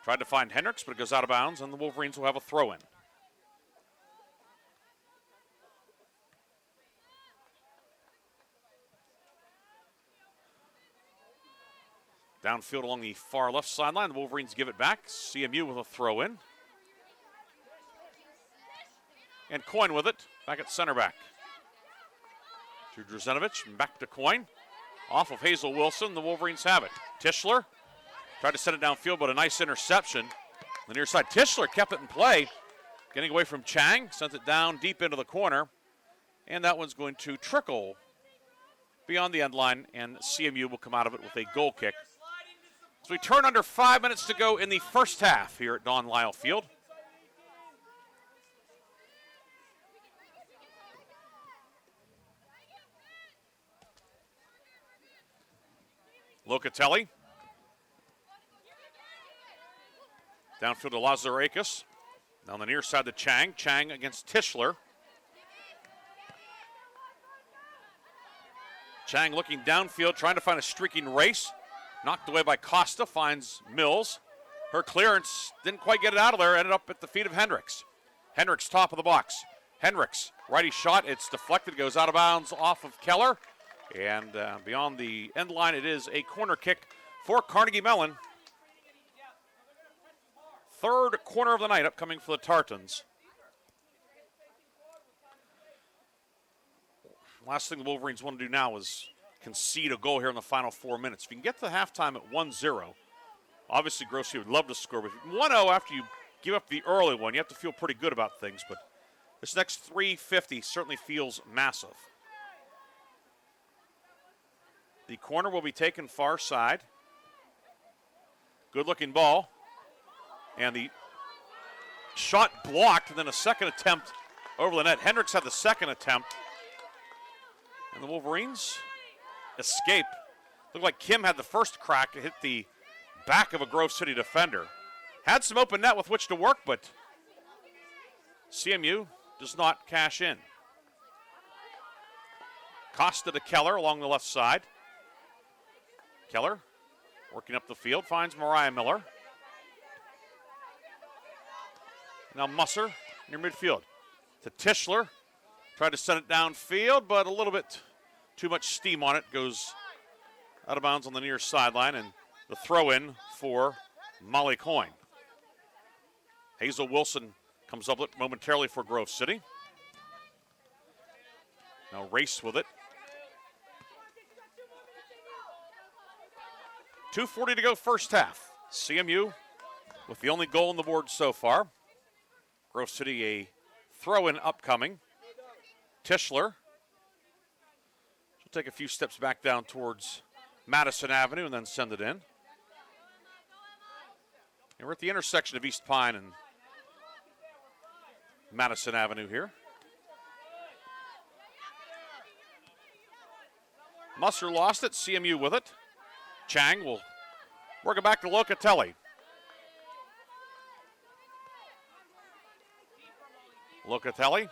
tried to find Hendricks, but it goes out of bounds, and the Wolverines will have a throw-in. Downfield along the far left sideline, the Wolverines give it back. CMU with a throw-in. And Coyne with it, back at center back. To Drzenovic, and back to Coyne. Off of Hazel Wilson, the Wolverines have it. Tischler tried to send it downfield, but a nice interception. The near side, Tischler kept it in play. Getting away from Chang, sent it down deep into the corner. And that one's going to trickle beyond the end line, and CMU will come out of it with a goal kick. So we turn under 5 minutes to go in the first half here at Don Lyle Field. Locatelli. Downfield to Lazarakis. On the near side to Chang. Chang against Tischler. Chang looking downfield, trying to find a streaking race. Knocked away by Costa, finds Mills. Her clearance didn't quite get it out of there, ended up at the feet of Hendricks. Hendricks, top of the box. Hendricks, righty shot, it's deflected, goes out of bounds off of Keller. And beyond the end line, it is a corner kick for Carnegie Mellon. Third corner of the night upcoming for the Tartans. Last thing the Wolverines want to do now is concede a goal here in the final 4 minutes. If you can get to halftime at 1-0, obviously Grove City would love to score, but 1-0 after you give up the early one, you have to feel pretty good about things. But this next 350 certainly feels massive. The corner will be taken far side. Good looking ball. And the shot blocked, and then a second attempt over the net. Hendricks had the second attempt. And the Wolverines escape. Looked like Kim had the first crack. It hit the back of a Grove City defender. Had some open net with which to work, but CMU does not cash in. Costa to Keller along the left side. Keller working up the field, finds Mariah Miller. Now Musser near midfield to Tischler. Tried to send it downfield, but a little bit too much steam on it. Goes out of bounds on the near sideline, and the throw-in for Molly Coyne. Hazel Wilson comes up momentarily for Grove City. Now race with it. 2:40 to go first half. CMU with the only goal on the board so far. Grove City a throw-in upcoming. Tischler. She'll take a few steps back down towards Madison Avenue and then send it in. And we're at the intersection of East Pine and Madison Avenue here. Musser lost it, CMU with it. Chang will work it back to Locatelli. Locatelli.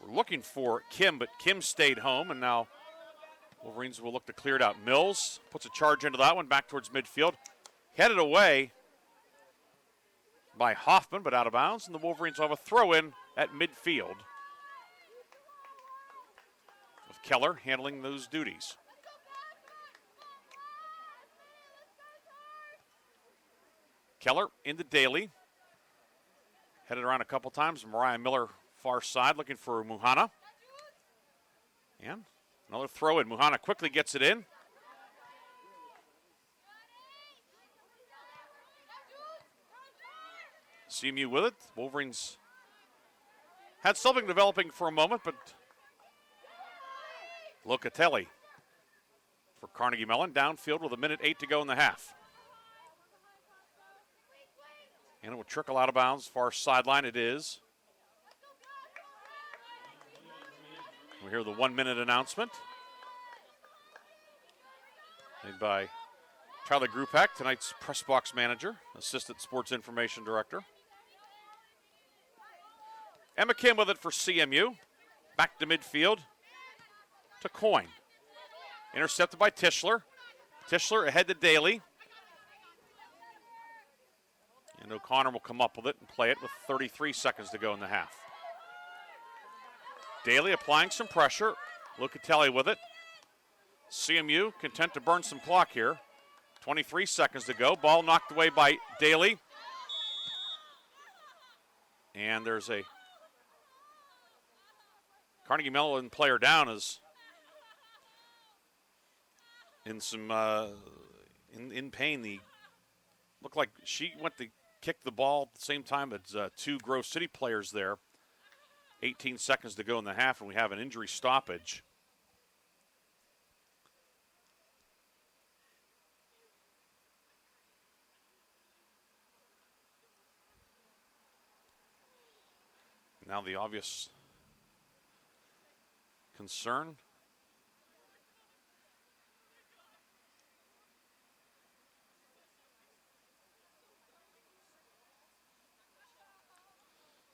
We're looking for Kim, but Kim stayed home, and now Wolverines will look to clear it out. Mills puts a charge into that one, back towards midfield. Headed away by Hoffman, but out of bounds, and the Wolverines will have a throw-in at midfield, with Keller handling those duties. Keller into Daly. Headed around a couple times. Mariah Miller far side looking for Muhana. And another throw in. Muhana quickly gets it in. CMU with it. Wolverines had something developing for a moment, but Locatelli for Carnegie Mellon downfield with 1:08 to go in the half. And it will trickle out of bounds, far sideline it is. We hear the 1-minute announcement made by Tyler Grupek, tonight's press box manager, assistant sports information director. Emma Kim with it for CMU. Back to midfield to Coyne. Intercepted by Tischler. Tischler ahead to Daly. And O'Connor will come up with it and play it with 33 seconds to go in the half. Daly applying some pressure. Locatelli with it. CMU content to burn some clock here. 23 seconds to go. Ball knocked away by Daly. And there's a Carnegie Mellon player down is in some in pain. The looked like she went to kick the ball at the same time as two Grove City players there. 18 seconds to go in the half, and we have an injury stoppage. Now the obvious concern.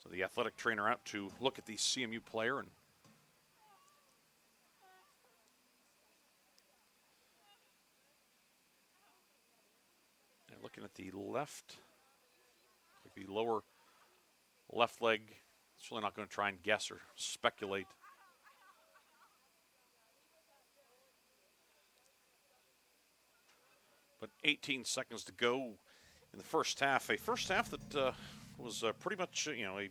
So the athletic trainer out to look at the CMU player and looking at the left, like the lower left leg. It's really not going to try and guess or speculate. But 18 seconds to go in the first half. A first half that was pretty much, a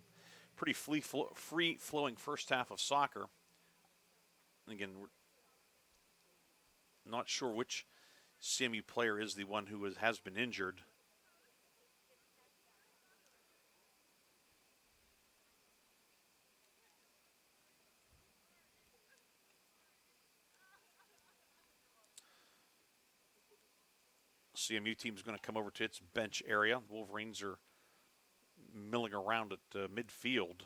pretty free-flowing first half of soccer. And again, we're not sure which CMU player is the one who has been injured. CMU team is going to come over to its bench area. Wolverines are milling around at midfield.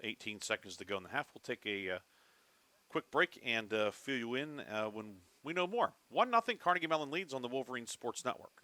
18 seconds to go in the half. We'll take a quick break and fill you in when we know more. 1-0 Carnegie Mellon leads on the Wolverine Sports Network.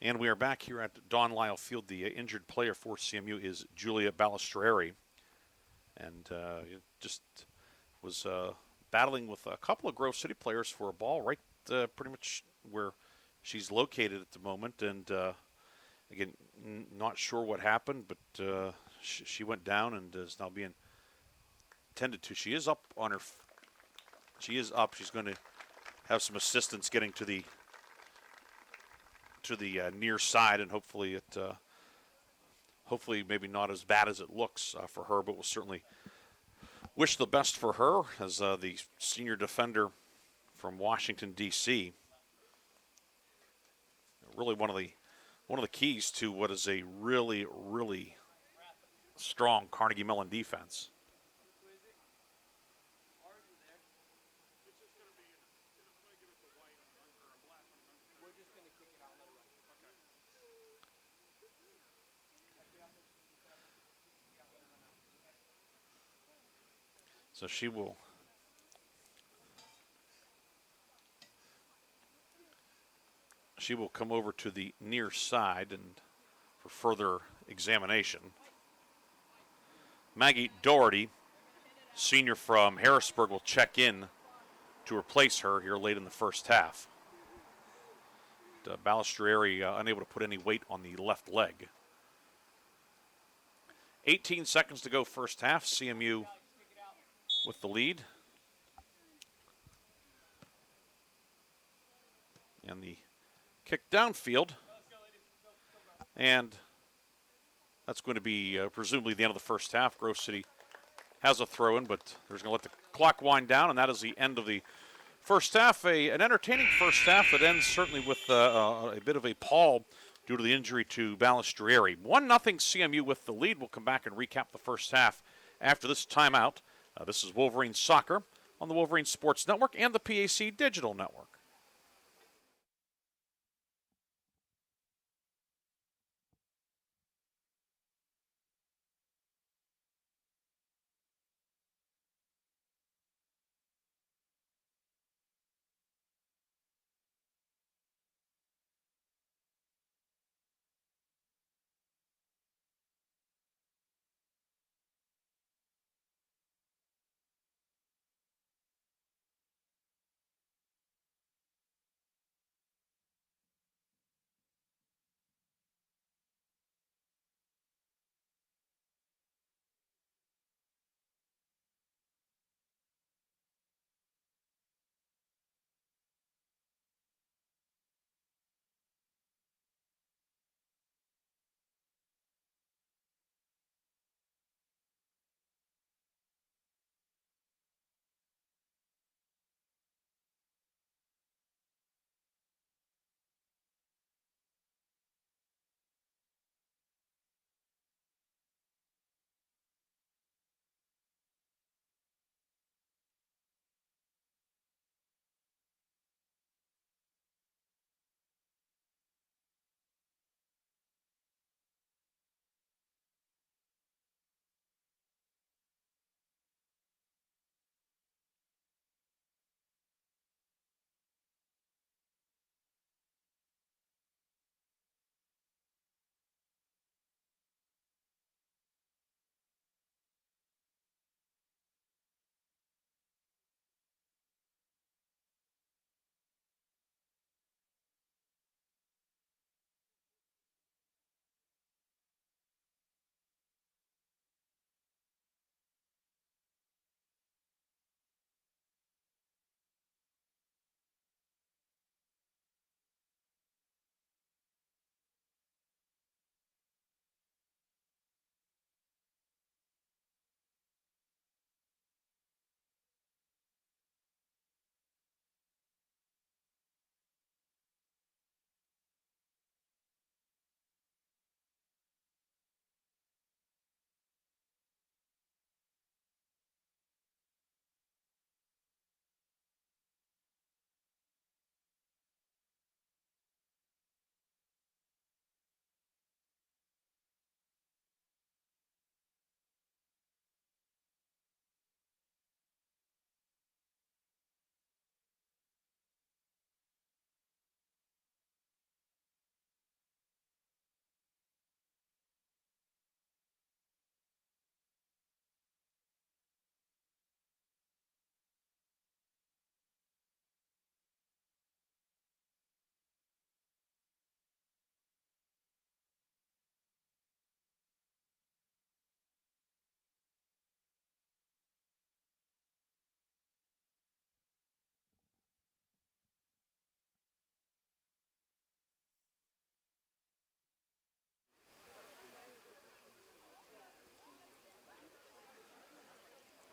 And we are back here at Don Lyle Field. The injured player for CMU is Julia Balistrieri. And just was battling with a couple of Grove City players for a ball right pretty much where she's located at the moment. And again, not sure what happened, but she went down and is now being tended to. She is up on her. She is up. She's going to have some assistance getting to the near side, and hopefully hopefully maybe not as bad as it looks for her, but we'll certainly wish the best for her as the senior defender from Washington, D.C. Really one of the keys to what is a really, really strong Carnegie Mellon defense. So she will come over to the near side and for further examination. Maggie Doherty, senior from Harrisburg, will check in to replace her here late in the first half. Balistrieri unable to put any weight on the left leg. 18 seconds to go first half. CMU with the lead. And the kick downfield. And that's going to be presumably the end of the first half. Grove City has a throw in, but they're going to let the clock wind down, and that is the end of the first half. An entertaining first half that ends certainly with a bit of a pall due to the injury to Balistrieri. 1-0 CMU with the lead. We'll come back and recap the first half after this timeout. This is Wolverine Soccer on the Wolverine Sports Network and the PAC Digital Network.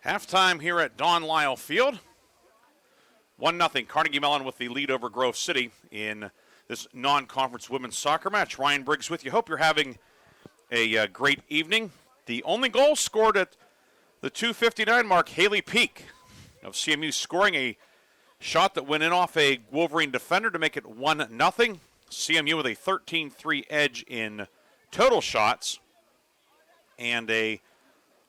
Halftime here at Don Lyle Field. 1-0 Carnegie Mellon with the lead over Grove City in this non-conference women's soccer match. Ryan Briggs with you. Hope you're having a great evening. The only goal scored at the 2:59 mark, Haley Peak of CMU scoring a shot that went in off a Wolverine defender to make it 1-0. CMU with a 13-3 edge in total shots and a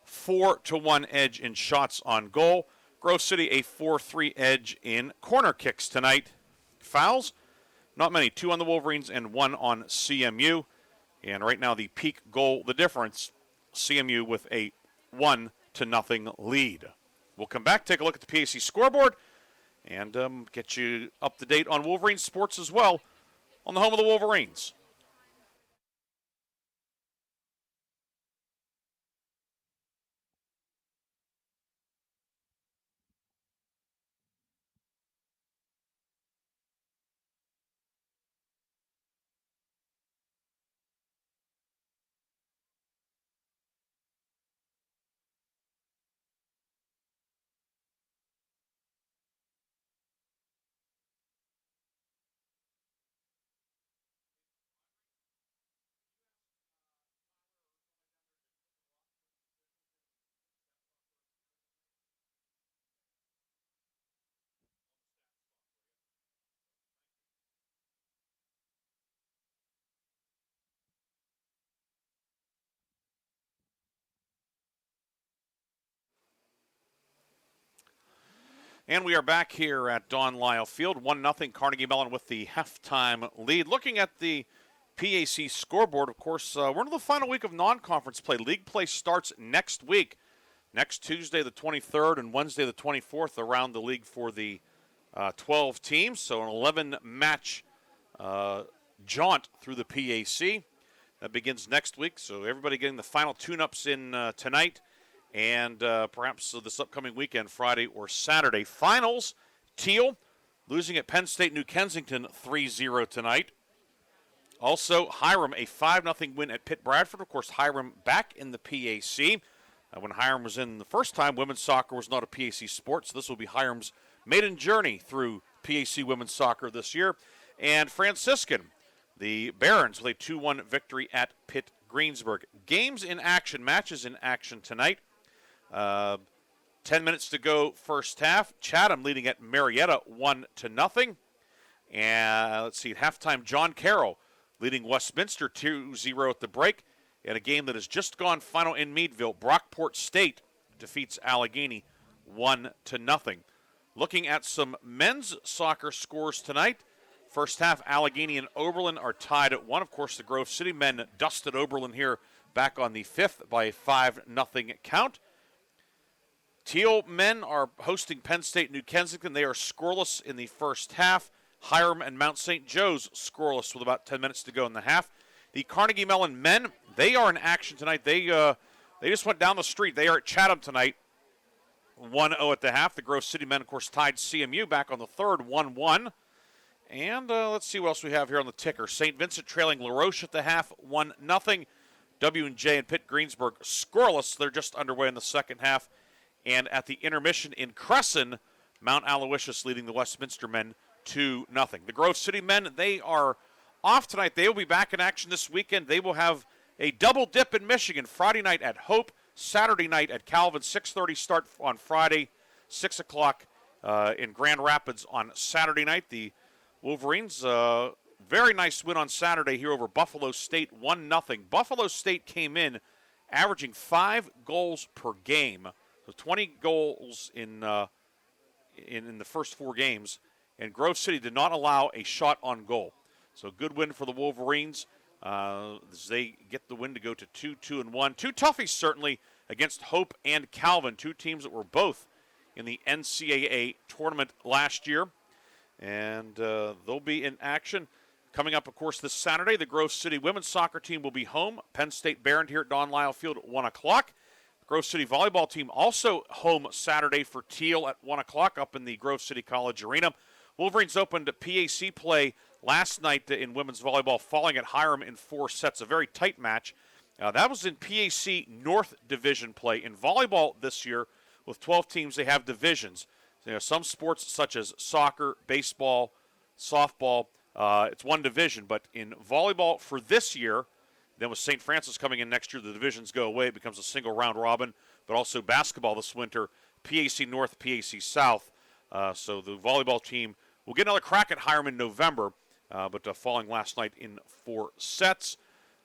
4-1 edge in shots on goal. Grove City a 4-3 edge in corner kicks tonight. Fouls, not many, 2 on the Wolverines and 1 on CMU. And right now the Peak goal, the difference, CMU with a 1-0 lead. We'll come back, take a look at the PAC scoreboard, and get you up to date on Wolverine sports as well on the home of the Wolverines. And we are back here at Don Lyle Field. 1-0 Carnegie Mellon with the halftime lead. Looking at the PAC scoreboard, of course, we're into the final week of non-conference play. League play starts next week. Next Tuesday, the 23rd, and Wednesday, the 24th, around the league for the 12 teams. So an 11-match jaunt through the PAC. That begins next week. So everybody getting the final tune-ups in tonight. And perhaps this upcoming weekend, Friday or Saturday. Finals, Teal losing at Penn State New Kensington 3-0 tonight. Also, Hiram, a 5-0 win at Pitt Bradford. Of course, Hiram back in the PAC. When Hiram was in the first time, women's soccer was not a PAC sport, so this will be Hiram's maiden journey through PAC women's soccer this year. And Franciscan, the Barons, with a 2-1 victory at Pitt Greensburg. Games in action, matches in action tonight. 10 minutes to go first half. Chatham leading at Marietta 1-0. And let's see, at halftime, John Carroll leading Westminster 2-0 at the break. In a game that has just gone final in Meadville, Brockport State defeats Allegheny 1-0. Looking at some men's soccer scores tonight. First half, Allegheny and Oberlin are tied at 1. Of course, the Grove City men dusted Oberlin here back on the 5th by a 5-0 count. Teal men are hosting Penn State New Kensington. They are scoreless in the first half. Hiram and Mount St. Joe's scoreless with about 10 minutes to go in the half. The Carnegie Mellon men, they are in action tonight. They just went down the street. They are at Chatham tonight, 1-0 at the half. The Grove City men, of course, tied CMU back on the 3rd, 1-1. And let's see what else we have here on the ticker. St. Vincent trailing La Roche at the half, 1-0. W&J and Pitt Greensburg scoreless. They're just underway in the second half. And at the intermission in Crescent, Mount Aloysius leading the Westminster men 2-0. The Grove City men, they are off tonight. They will be back in action this weekend. They will have a double dip in Michigan. Friday night at Hope, Saturday night at Calvin. 6:30 start on Friday, 6 o'clock in Grand Rapids on Saturday night. The Wolverines, very nice win on Saturday here over Buffalo State, 1-0. Buffalo State came in averaging 5 goals per game. So 20 goals in the first 4 games, and Grove City did not allow a shot on goal. So good win for the Wolverines as they get the win to go to 2-2-1. 2 toughies certainly against Hope and Calvin, 2 teams that were both in the NCAA tournament last year. And they'll be in action. Coming up, of course, this Saturday, the Grove City women's soccer team will be home. Penn State Barron here at Don Lyle Field at 1 o'clock. Grove City volleyball team also home Saturday for Teal at 1 o'clock up in the Grove City College Arena. Wolverines opened PAC play last night in women's volleyball, falling at Hiram in 4 sets. A very tight match. That was in PAC North Division play. In volleyball this year, with 12 teams, they have divisions. Some sports such as soccer, baseball, softball, it's one division. But in volleyball for this year, then with St. Francis coming in next year, the divisions go away. It becomes a single round robin. But also basketball this winter, PAC North, PAC South. So the volleyball team will get another crack at Hiram in November, but falling last night in 4 sets.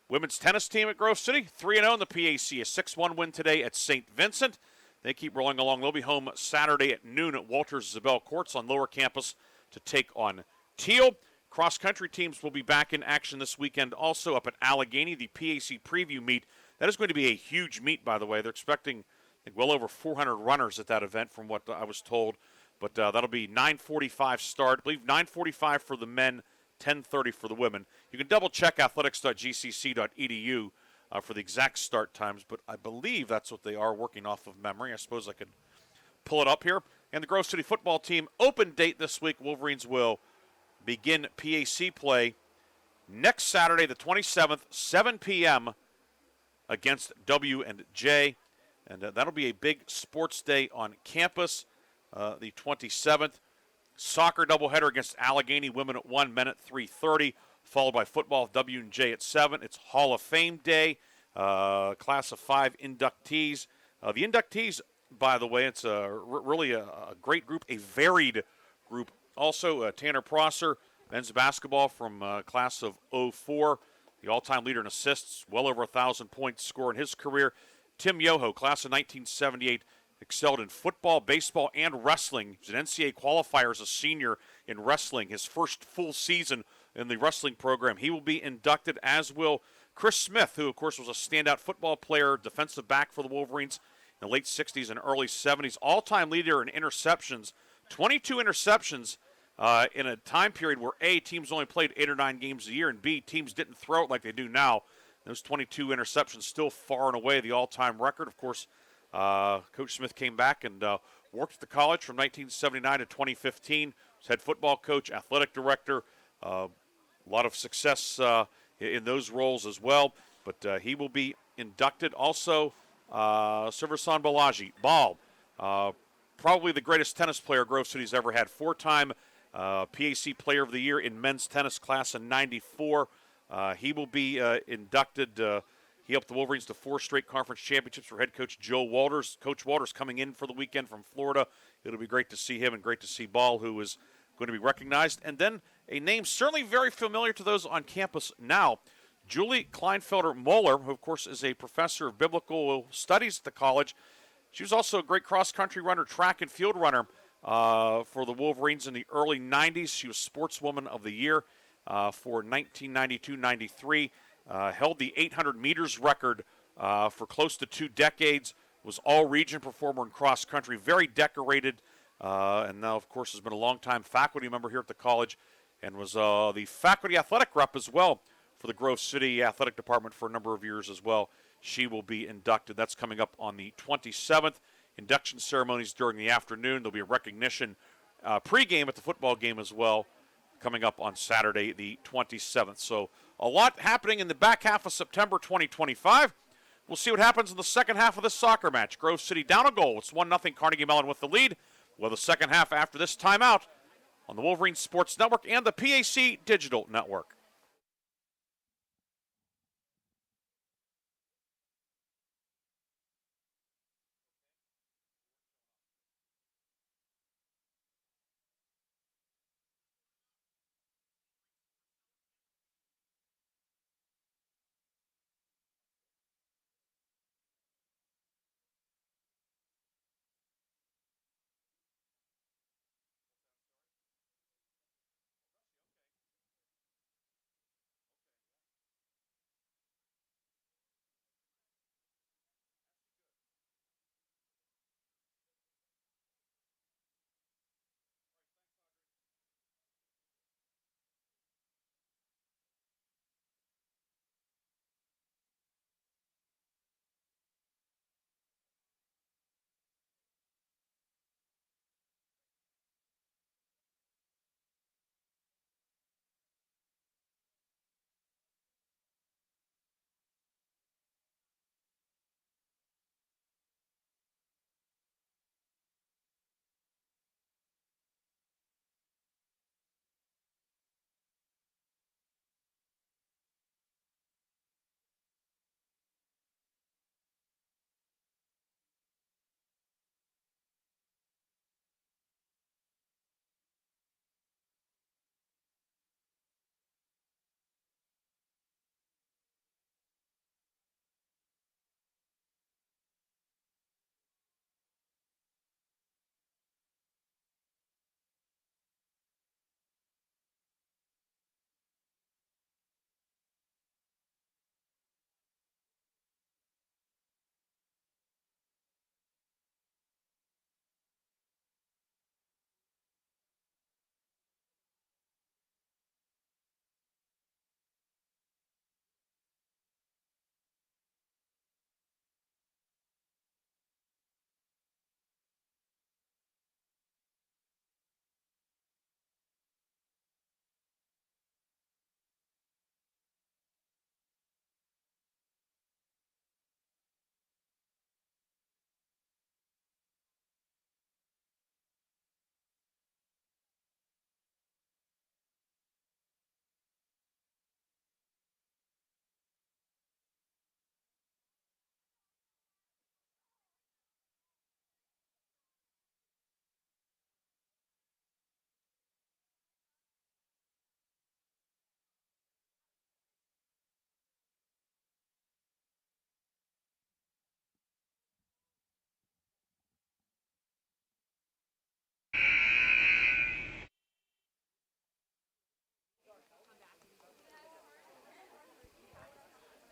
Women's tennis team at Grove City, 3-0 in the PAC, a 6-1 win today at St. Vincent. They keep rolling along. They'll be home Saturday at noon at Walters Zabel Courts on Lower Campus to take on Teal. Cross-country teams will be back in action this weekend also up at Allegheny, the PAC preview meet. That is going to be a huge meet, by the way. They're expecting, I think, well over 400 runners at that event from what I was told. But that'll be 9:45 start. I believe 9:45 for the men, 10:30 for the women. You can double-check athletics.gcc.edu for the exact start times, but I believe that's what they are, working off of memory. I suppose I could pull it up here. And the Grove City football team, open date this week. Wolverines will begin PAC play next Saturday, the 27th, 7 p.m. against W&J. And that'll be a big sports day on campus, the 27th. Soccer doubleheader against Allegheny, women at 1, men at 3:30, followed by football, W&J at 7. It's Hall of Fame Day, class of 5 inductees. The inductees, by the way, it's really a great group, a varied group. Also, Tanner Prosser, men's basketball from class of 04, the all-time leader in assists, well over 1,000 points score in his career. Tim Yoho, class of 1978, excelled in football, baseball, and wrestling. He's an NCAA qualifier as a senior in wrestling, his first full season in the wrestling program. He will be inducted, as will Chris Smith, who, of course, was a standout football player, defensive back for the Wolverines in the late 60s and early 70s. All-time leader in interceptions, 22 interceptions in a time period where, A, teams only played 8 or 9 games a year, and B, teams didn't throw it like they do now. Those 22 interceptions still far and away the all-time record. Of course, Coach Smith came back and worked at the college from 1979 to 2015. Was head football coach, athletic director. A lot of success in those roles as well. But he will be inducted. Also, Silversan Balaji, Ball, probably the greatest tennis player Grove City's ever had. 4-time PAC Player of the Year in men's tennis class in '94. He will be inducted. He helped the Wolverines to 4 straight conference championships for head coach Joe Walters. Coach Walters coming in for the weekend from Florida. It'll be great to see him and great to see Ball, who is going to be recognized. And then a name certainly very familiar to those on campus now, Julie Kleinfelder-Moeller, who, of course, is a professor of biblical studies at the college. She was also a great cross-country runner, track and field runner for the Wolverines in the early 90s. She was Sportswoman of the Year for 1992-93. Held the 800 meters record for close to 2 decades, was all-region performer in cross-country, very decorated, and now, of course, has been a long-time faculty member here at the college and was the faculty athletic rep as well for the Grove City Athletic Department for a number of years as well. She will be inducted. That's coming up on the 27th. Induction ceremonies during the afternoon. There'll be a recognition pregame at the football game as well, coming up on Saturday the 27th. So a lot happening in the back half of September 2025. We'll see what happens in the second half of this soccer match. Grove City down a goal. It's 1-0 Carnegie Mellon with the lead. Well, the second half after this timeout on the Wolverine Sports Network and the PAC Digital Network.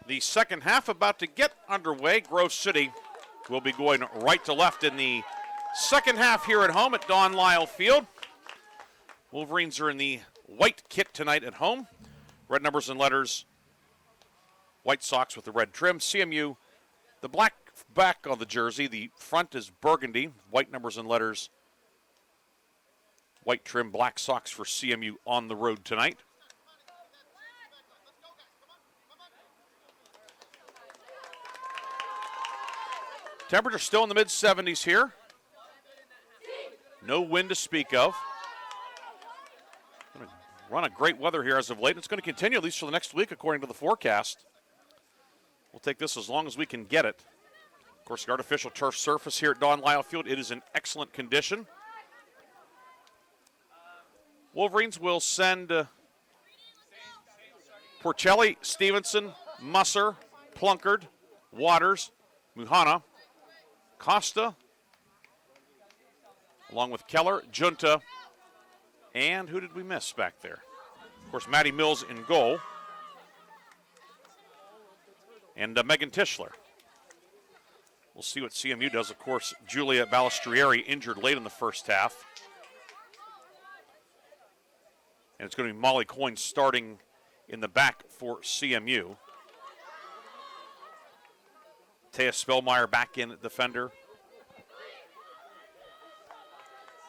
The second half about to get underway. Grove City will be going right to left in the second half here at home at Don Lyle Field. Wolverines are in the white kit tonight at home. Red numbers and letters. White socks with the red trim. CMU, the black back on the jersey. The front is burgundy. White numbers and letters. White trim, black socks for CMU on the road tonight. Temperature still in the mid-70s here. No wind to speak of. Going to run a great weather here as of late. It's going to continue at least for the next week according to the forecast. We'll take this as long as we can get it. Of course, the artificial turf surface here at Don Lyle Field, it is in excellent condition. Wolverines will send Porcelli, Stevenson, Musser, Plunkard, Waters, Muhana, Costa, along with Keller, Junta, and who did we miss back there? Of course, Maddie Mills in goal. And Megan Tischler. We'll see what CMU does. Of course, Julia Balistrieri injured late in the first half. And it's going to be Molly Coyne starting in the back for CMU. Taya Spellmeyer back in at defender.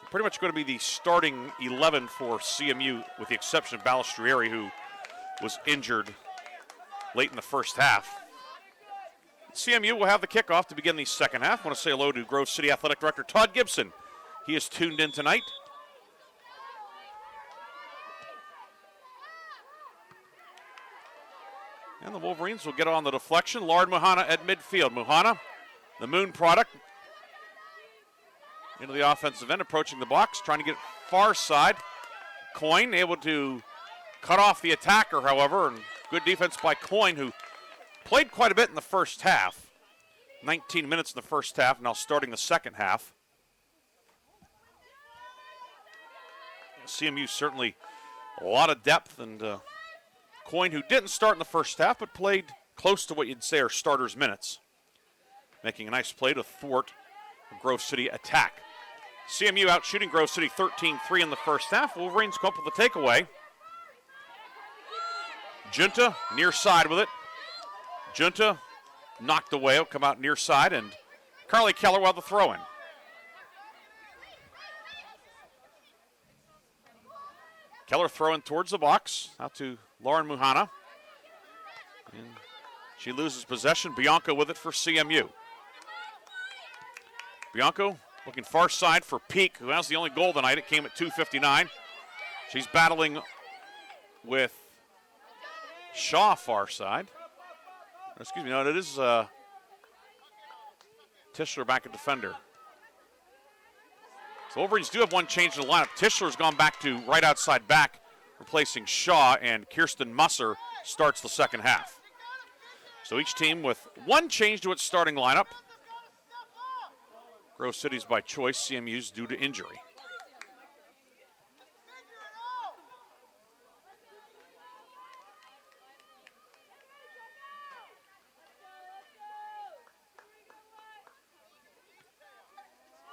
Pretty much going to be the starting 11 for CMU with the exception of Balistrieri, who was injured late in the first half. CMU will have the kickoff to begin the second half. I want to say hello to Grove City Athletic Director Todd Gibson. He is tuned in tonight. And the Wolverines will get on the deflection. Lauren Muhana at midfield. Muhana, the Moon product, into the offensive end, approaching the box, trying to get far side. Coyne able to cut off the attacker, however, and good defense by Coyne, who played quite a bit in the first half. 19 minutes in the first half, now starting the second half. CMU certainly a lot of depth, and Coyne, who didn't start in the first half, but played close to what you'd say are starters' minutes. Making a nice play to thwart the Grove City attack. CMU out shooting Grove City 13-3 in the first half. Wolverines come up with the takeaway. Junta near side with it. Junta knocked away. Will come out near side, and Carly Keller will have the throw-in. Keller throwing towards the box, out to Lauren Muhana. And she loses possession. Bianco with it for CMU. Bianco looking far side for Peak, who has the only goal tonight. It came at 2:59. She's battling with Shaw far side. Excuse me, no, it is Tischler back at defender. So Wolverines do have one change in the lineup. Tischler's gone back to right outside back, replacing Shaw, and Kirsten Musser starts the second half. So each team with one change to its starting lineup. Grove City's by choice, CMU's due to injury.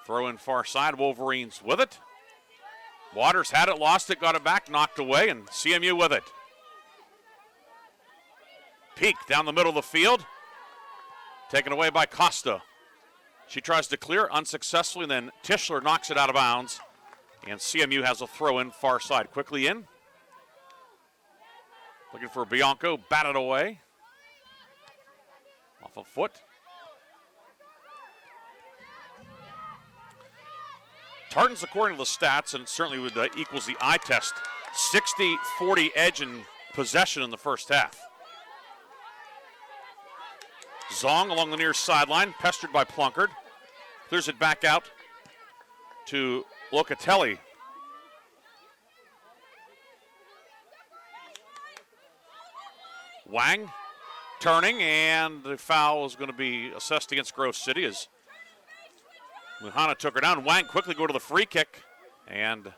Throw in far side, Wolverines with it. Waters had it, lost it, got it back, knocked away, and CMU with it. Peak down the middle of the field. Taken away by Costa. She tries to clear unsuccessfully, and then Tischler knocks it out of bounds. And CMU has a throw in far side. Quickly in. Looking for Bianco, batted away. Off a foot. Tartans, according to the stats, and certainly equals the eye test, 60-40 edge in possession in the first half. Zong along the near sideline, pestered by Plunkard. Clears it back out to Locatelli. Wang turning, and the foul is going to be assessed against Grove City as Muhana took her down. Wang quickly go to the free kick, and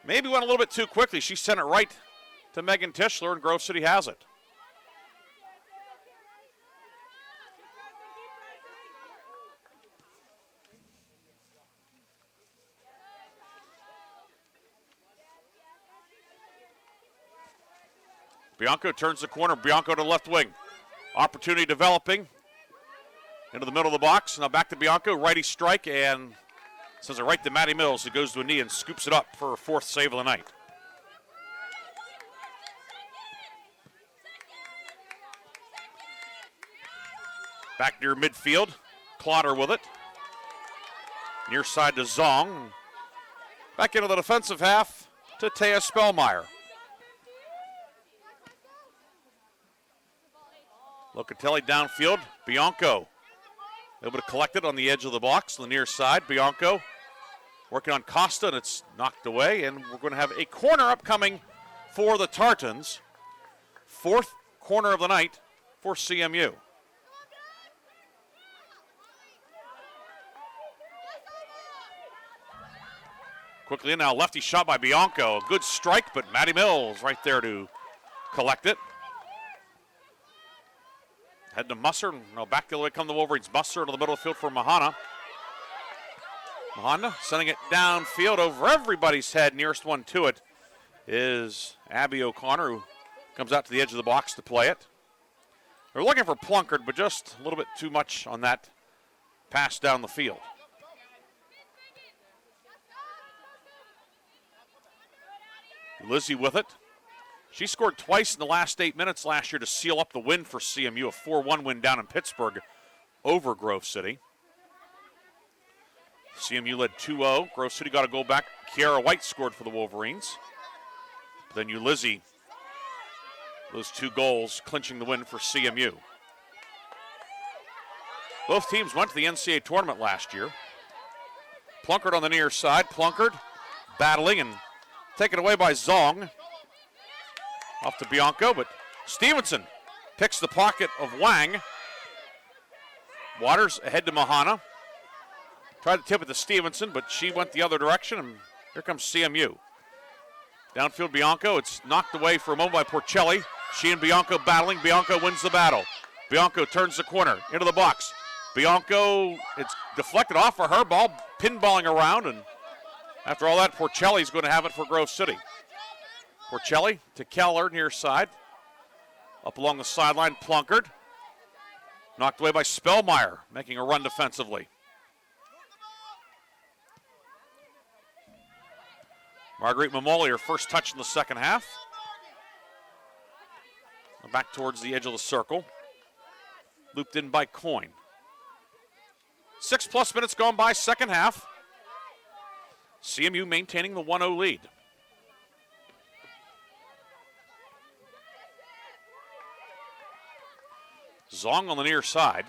maybe went a little bit too quickly. She sent it right to Megan Tischler, and Grove City has it. Bianco turns the corner. Bianco to left wing. Opportunity developing into the middle of the box. Now back to Bianco. Righty strike and sends it right to Maddie Mills, who goes to a knee and scoops it up for her 4th save of the night. Back near midfield. Clotter with it. Near side to Zong. Back into the defensive half to Taya Spellmeyer. Locatelli downfield. Bianco able to collect it on the edge of the box on the near side. Bianco working on Costa, and it's knocked away. And we're going to have a corner upcoming for the Tartans. 4th corner of the night for CMU. Quickly in now, lefty shot by Bianco. A good strike, but Maddie Mills right there to collect it. Head to Musser. No, back the other way come the Wolverines. Musser to the middle of the field for Mahana. Mahana sending it downfield over everybody's head. Nearest one to it is Abby O'Connor, who comes out to the edge of the box to play it. They're looking for Plunkard, but just a little bit too much on that pass down the field. Lizzie with it. She scored twice in the last 8 minutes last year to seal up the win for CMU, a 4-1 win down in Pittsburgh over Grove City. CMU led 2-0. Grove City got a goal back. Kiara White scored for the Wolverines. Then Ulizzi, those 2 goals clinching the win for CMU. Both teams went to the NCAA tournament last year. Plunkard on the near side. Plunkard battling and taken away by Zong. Off to Bianco, but Stevenson picks the pocket of Wang. Waters ahead to Mahana. Tried to tip it to Stevenson, but she went the other direction, and here comes CMU. Downfield Bianco, it's knocked away for a moment by Porcelli. She and Bianco battling. Bianco wins the battle. Bianco turns the corner into the box. Bianco, it's deflected off of her, ball pinballing around, and after all that, Porcelli's going to have it for Grove City. Porcelli to Keller, near side. Up along the sideline, Plunkard. Knocked away by Spellmeyer, making a run defensively. Marguerite Mamoli, her first touch in the second half. Back towards the edge of the circle. Looped in by Coyne. 6+ minutes gone by, second half. CMU maintaining the 1-0 lead. Zong on the near side.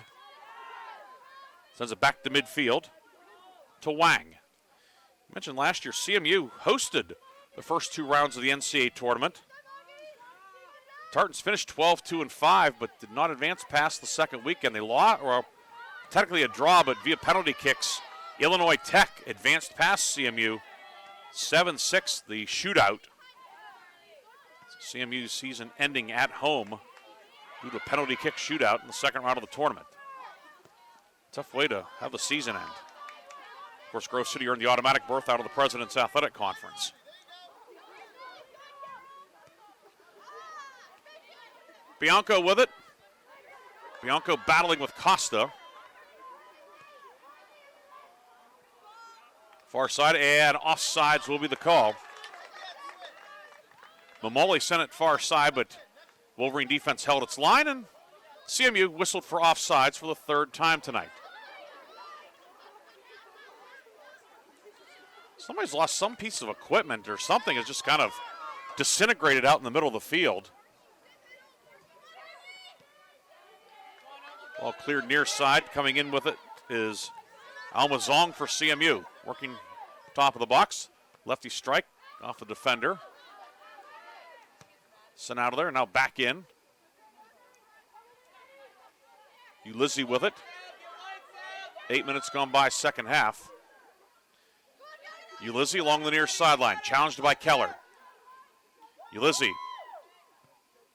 Sends it back to midfield to Wang. I mentioned last year CMU hosted the first 2 rounds of the NCAA tournament. Tartans finished 12-2-5, but did not advance past the second weekend. They lost, or technically a draw, but via penalty kicks. Illinois Tech advanced past CMU 7-6, the shootout. CMU's season ending at home due to a penalty kick shootout in the second round of the tournament. Tough way to have the season end. Of course, Grove City earned the automatic berth out of the President's Athletic Conference. Bianco with it. Bianco battling with Costa. Far side, and offsides will be the call. Mamoli sent it far side, but Wolverine defense held its line, and CMU whistled for offsides for the 3rd time tonight. Somebody's lost some piece of equipment or something has just kind of disintegrated out in the middle of the field. Ball cleared near side. Coming in with it is Alma Zong for CMU. Working top of the box. Lefty strike off the defender. Sent out of there, now back in. Ulizzi with it. 8 minutes gone by, second half. Ulizzi along the near sideline, challenged by Keller. Ulizzi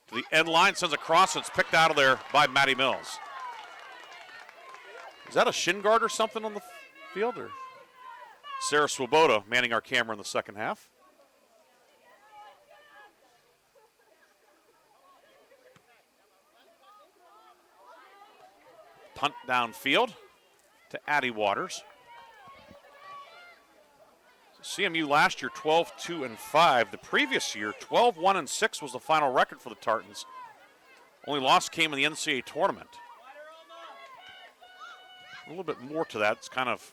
to the end line, sends a cross, and it's picked out of there by Maddie Mills. Is that a shin guard or something on the field? Or Sarah Swoboda manning our camera in the second half. punt downfield to Addie Waters. CMU last year 12-2-5. The previous year 12-1-6 was the final record for the Tartans. Only loss came in the NCAA tournament. A little bit more to that. It's kind of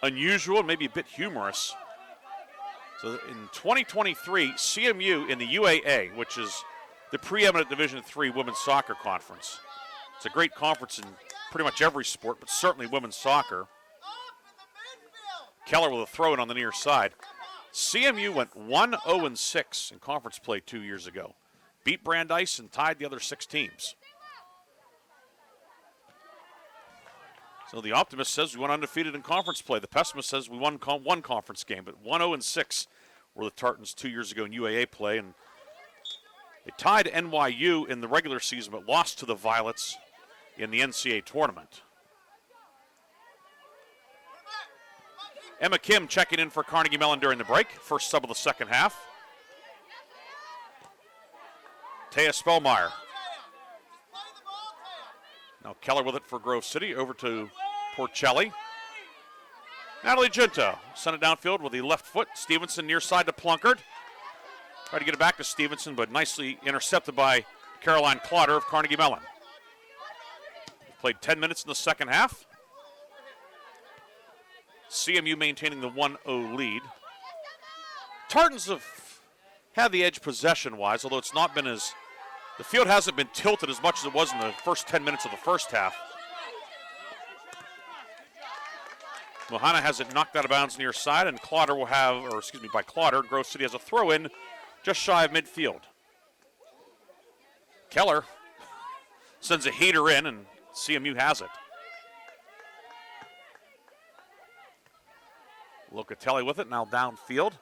unusual and maybe a bit humorous. So in 2023, CMU in the UAA, which is the preeminent Division III women's soccer conference. It's a great conference in pretty much every sport, but certainly women's soccer. Keller with a throw-in on the near side. CMU went 1-0-6 in conference play 2 years ago. Beat Brandeis and tied the other 6 teams. So the optimist says we went undefeated in conference play. The pessimist says we won one conference game, but 1-0-6 were the Tartans 2 years ago in UAA play, and they tied NYU in the regular season, but lost to the Violets in the NCAA tournament. Emma Kim checking in for Carnegie Mellon during the break. First sub of the second half. Taya Spellmeyer. Now Keller with it for Grove City. Over to Porcelli. Natalie Junta sent it downfield with the left foot. Stevenson near side to Plunkard. Tried to get it back to Stevenson, but nicely intercepted by Caroline Clotter of Carnegie Mellon. We've played 10 minutes in the second half. CMU maintaining the 1-0 lead. Tartans have had the edge possession-wise, although it's not been as... The field hasn't been tilted as much as it was in the first 10 minutes of the first half. Mohana has it knocked out of bounds near side, and Clotter will have, or excuse me, by Clotter, Grove City has a throw-in just shy of midfield. Keller sends a heater in, and CMU has it. Locatelli with it, now downfield.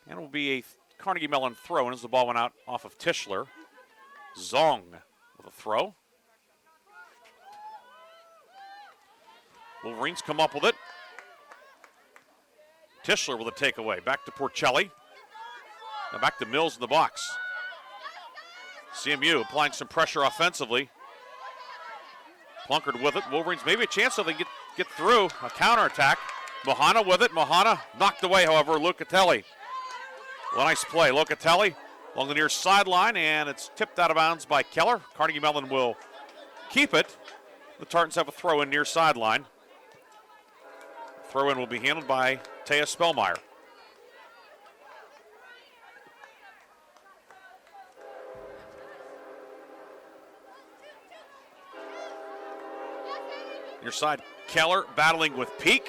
And it will be a Carnegie Mellon throw, and as the ball went out off of Tischler. Zong with a throw. Wolverines come up with it. Tischler with a takeaway. Back to Porcelli. Now back to Mills in the box. CMU applying some pressure offensively. Plunkard with it. Wolverines maybe a chance so they get through. A counterattack. Mohana with it. Mohana knocked away, however, Locatelli. Well, nice play. Locatelli along the near sideline, and it's tipped out of bounds by Keller. Carnegie Mellon will keep it. The Tartans have a throw-in near sideline. Throw-in will be handled by Taya Spellmeyer. Near side, Keller battling with Peak.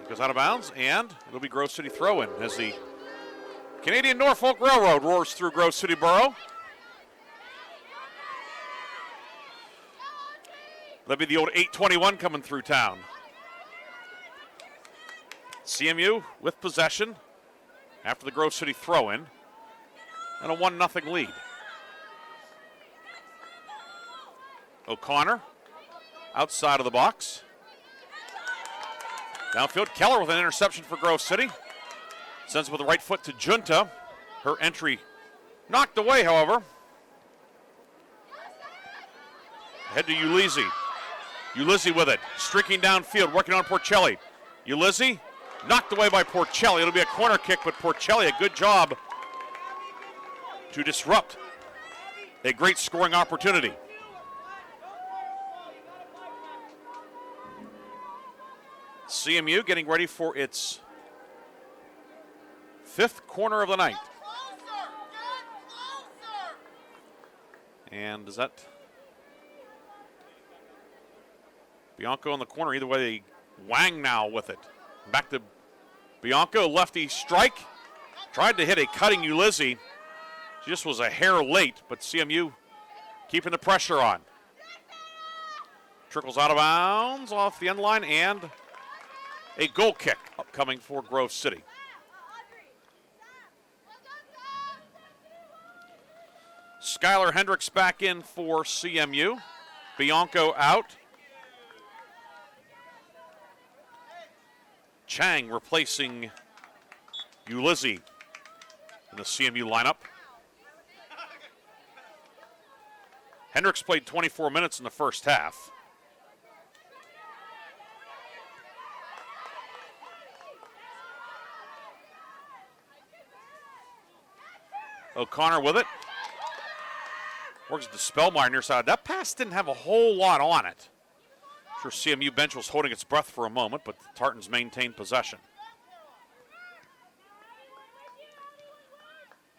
He goes out of bounds, and it'll be Grove City throw-in as the Canadian Norfolk Railroad roars through Grove City Borough. That'll be the old 821 coming through town. CMU with possession after the Grove City throw-in and a 1-0 lead. O'Connor outside of the box. Downfield, Keller with an interception for Grove City. Sends it with the right foot to Junta. Her entry knocked away, however. Head to Ulizzi. Ulizzi with it. Streaking downfield, working on Porcelli. Ulizzi knocked away by Porcelli. It'll be a corner kick, but Porcelli, a good job to disrupt a great scoring opportunity. CMU getting ready for its 5th corner of the night. And does that... Bianco in the corner. Either way, Wang now with it. Back to Bianco, lefty strike. Tried to hit a cutting Ulizzi. She just was a hair late, but CMU keeping the pressure on. Trickles out of bounds off the end line, and a goal kick upcoming for Grove City. Skylar Hendricks back in for CMU. Bianco out. Chang replacing Ulizzi in the CMU lineup. Hendricks played 24 minutes in the first half. O'Connor with it. Works to Spellmeyer near side. That pass didn't have a whole lot on it. Sure, CMU bench was holding its breath for a moment, but the Tartans maintained possession.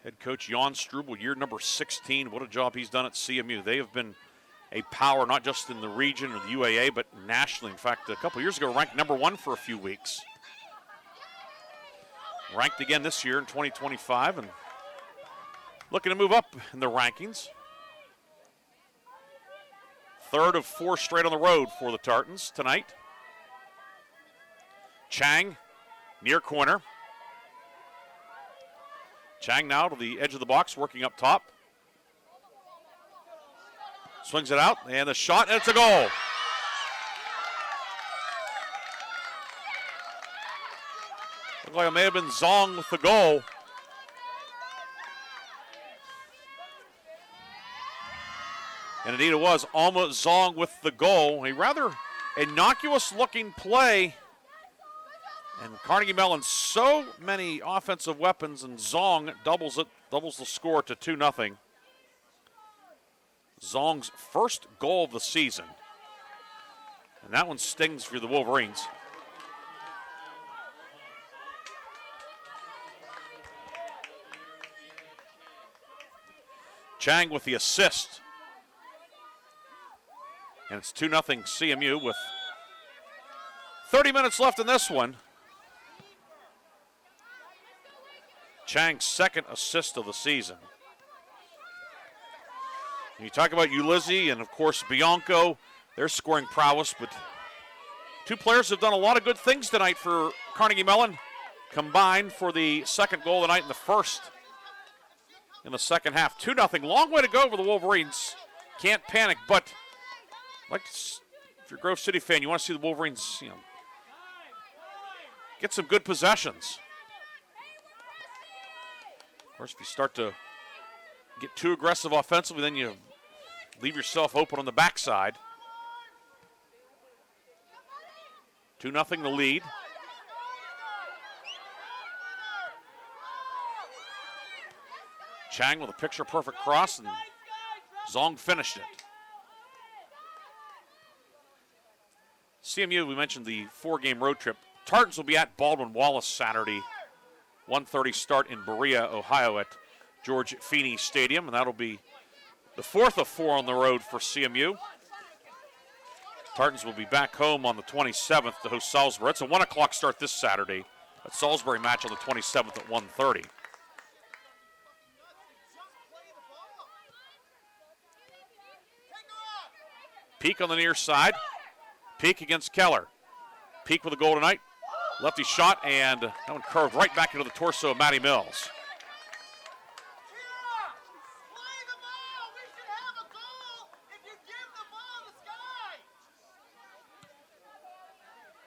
Head coach Jan Struble, year number 16. What a job he's done at CMU. They have been a power not just in the region or the UAA, but nationally. In fact, a couple years ago, ranked number 1 for a few weeks. Ranked again this year in 2025 and looking to move up in the rankings. Third of 4 straight on the road for the Tartans tonight. Chang, near corner. Chang now to the edge of the box, working up top. Swings it out, and the shot, and it's a goal. Looked like it may have been Zong with the goal. And indeed it was almost Zong with the goal. A rather innocuous-looking play. And Carnegie Mellon, so many offensive weapons, and Zong doubles the score to 2-0. Zong's first goal of the season. And that one stings for the Wolverines. Chang with the assist. And it's 2-0 CMU with 30 minutes left in this one. Chang's second assist of the season. And you talk about Ulizzi and, of course, Bianco. They're scoring prowess, but two players have done a lot of good things tonight for Carnegie Mellon. Combined for the second goal of the night and the first in the second half. 2-0. Long way to go for the Wolverines. Can't panic, but like if you're a Grove City fan, you want to see the Wolverines, get some good possessions. Of course, if you start to get too aggressive offensively, then you leave yourself open on the backside. 2-0 the lead. Chang with a picture-perfect cross, and Zong finished it. CMU, we mentioned the 4-game road trip. Tartans will be at Baldwin-Wallace Saturday. 1:30 start in Berea, Ohio at George Feeney Stadium, and that'll be the 4th of 4 on the road for CMU. Tartans will be back home on the 27th to host Salisbury. It's a 1 o'clock start this Saturday. That Salisbury match on the 27th at 1:30. Peak on the near side. Peak against Keller. Peak with a goal tonight. Lefty shot, and that one curved right back into the torso of Matty Mills.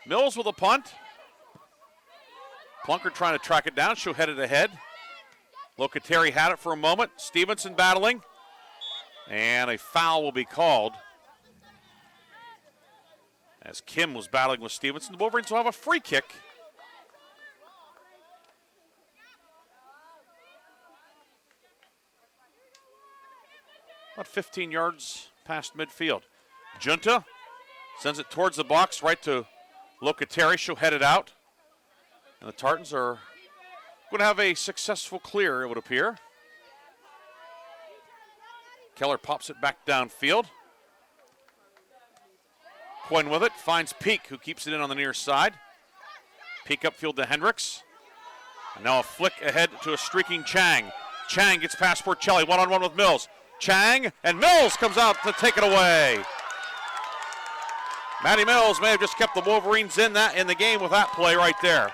Mills with a punt. Plunker trying to track it down. She'll head it ahead. Locateri had it for a moment. Stevenson battling. And a foul will be called as Kim was battling with Stevenson. The Wolverines will have a free kick. About 15 yards past midfield. Junta sends it towards the box, right to Locateri. She'll head it out. And the Tartans are going to have a successful clear, it would appear. Keller pops it back downfield. Quinn with it, finds Peak, who keeps it in on the near side. Peak upfield to Hendricks. And now a flick ahead to a streaking Chang. Chang gets past Porcelli, one-on-one with Mills. Chang, and Mills comes out to take it away. Matty Mills may have just kept the Wolverines in the game with that play right there.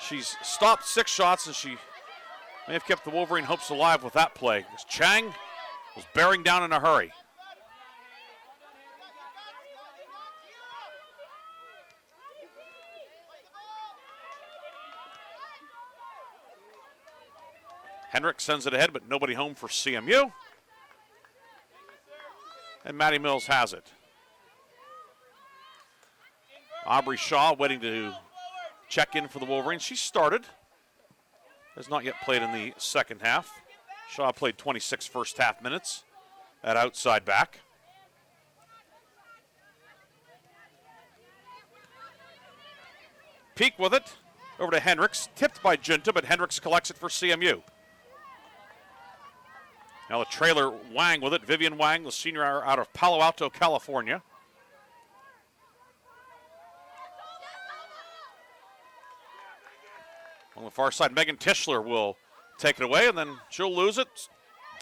She's stopped 6 shots, and she may have kept the Wolverine hopes alive with that play. Chang was bearing down in a hurry. Hendricks sends it ahead, but nobody home for CMU. And Maddie Mills has it. Aubrey Shaw waiting to check in for the Wolverines. She started. Has not yet played in the second half. Shaw played 26 first half minutes at outside back. Peak with it. Over to Hendricks. Tipped by Junta, but Hendricks collects it for CMU. Now the trailer Wang with it. Vivian Wang, the senior out of Palo Alto, California. On the far side, Megan Tischler will take it away, and then she'll lose it.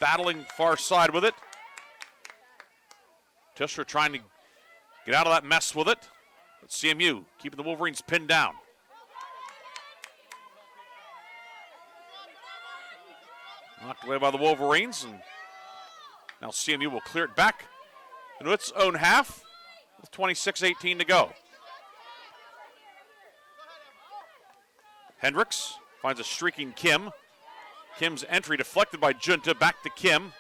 Battling far side with it. Tischler trying to get out of that mess with it. But CMU keeping the Wolverines pinned down. Knocked away by the Wolverines, and now CMU will clear it back into its own half with 26-18 to go. Hendricks finds a streaking Kim. Kim's entry deflected by Junta, back to Kim.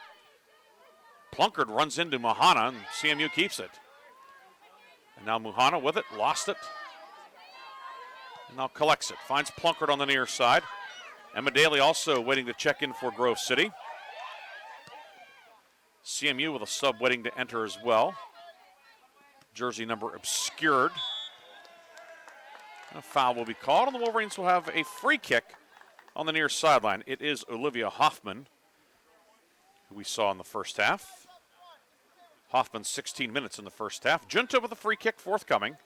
Plunkard runs into Muhana, and CMU keeps it. And now Muhana with it, lost it. And now collects it, finds Plunkard on the near side. Emma Daly also waiting to check in for Grove City. CMU with a sub waiting to enter as well. Jersey number obscured. A foul will be called, and the Wolverines will have a free kick on the near sideline. It is Olivia Hoffman, who we saw in the first half. Hoffman 16 minutes in the first half. Junta with a free kick forthcoming.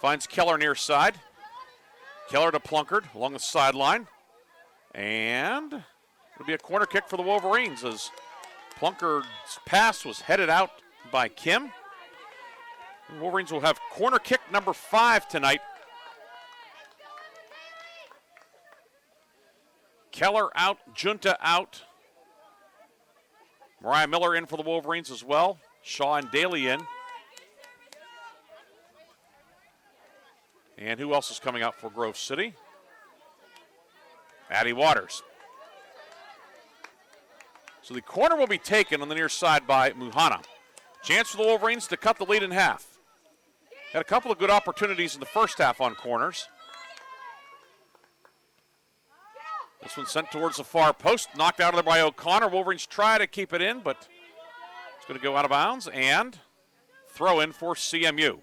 Finds Keller near side. Keller to Plunkard along the sideline. And it'll be a corner kick for the Wolverines as Plunkard's pass was headed out by Kim. The Wolverines will have corner kick number 5 tonight. Keller out, Junta out. Mariah Miller in for the Wolverines as well. Shaw and Daly in. And who else is coming out for Grove City? Addie Waters. So the corner will be taken on the near side by Muhana. Chance for the Wolverines to cut the lead in half. Had a couple of good opportunities in the first half on corners. This one sent towards the far post, knocked out of there by O'Connor. Wolverines try to keep it in, but it's going to go out of bounds and throw in for CMU.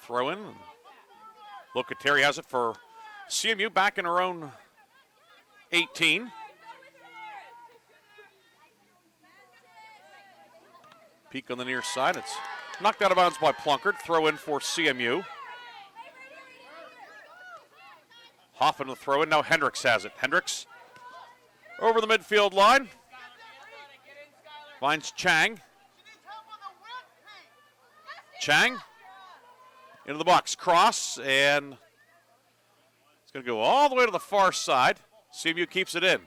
Throw in. Locateri has it for CMU back in her own 18. Peak on the near side. It's knocked out of bounds by Plunkard. Throw in for CMU. Hoffman will throw in. Now Hendricks has it. Hendricks over the midfield line. Finds Chang. Chang into the box. Cross, and it's going to go all the way to the far side. CMU keeps it in.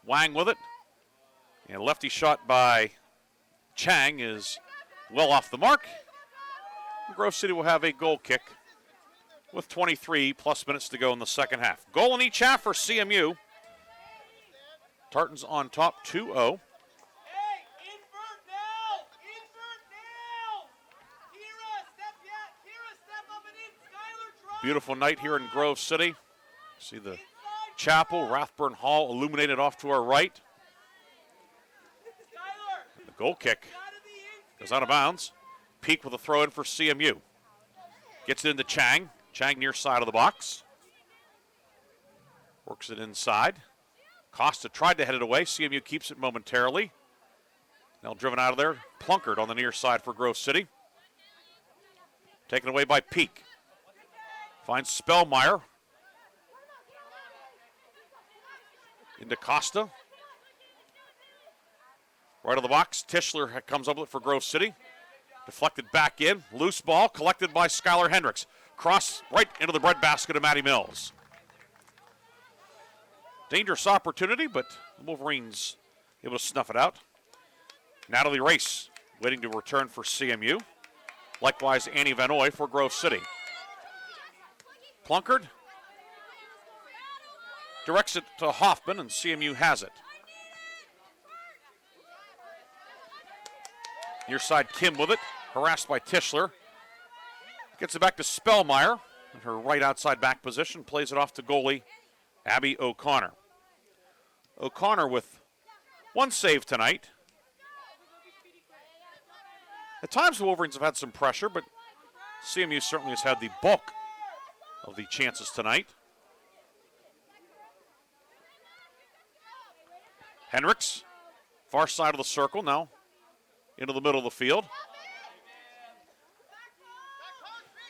Wang with it. And lefty shot by Chang is well off the mark. Grove City will have a goal kick with 23 plus minutes to go in the second half. Goal in each half for CMU. Tartans on top 2-0. Beautiful night here in Grove City. See the chapel, Rathburn Hall illuminated off to our right. And the goal kick goes out of bounds. Peak with a throw in for CMU. Gets it into Chang. Chang near side of the box. Works it inside. Costa tried to head it away. CMU keeps it momentarily. Now driven out of there. Plunkard on the near side for Grove City. Taken away by Peak. Finds Spellmeyer. Into Costa. Right of the box. Tischler comes up with it for Grove City. Deflected back in. Loose ball collected by Skylar Hendricks. Cross right into the breadbasket of Maddie Mills. Dangerous opportunity, but the Wolverines able to snuff it out. Natalie Race waiting to return for CMU. Likewise, Annie Van Oy for Grove City. Plunkard directs it to Hoffman, and CMU has it. Near side, Kim with it, harassed by Tischler. Gets it back to Spellmeyer in her right outside back position, plays it off to goalie Abby O'Connor. O'Connor with one save tonight. At times the Wolverines have had some pressure, but CMU certainly has had the bulk of the chances tonight. Hendricks, far side of the circle now, into the middle of the field.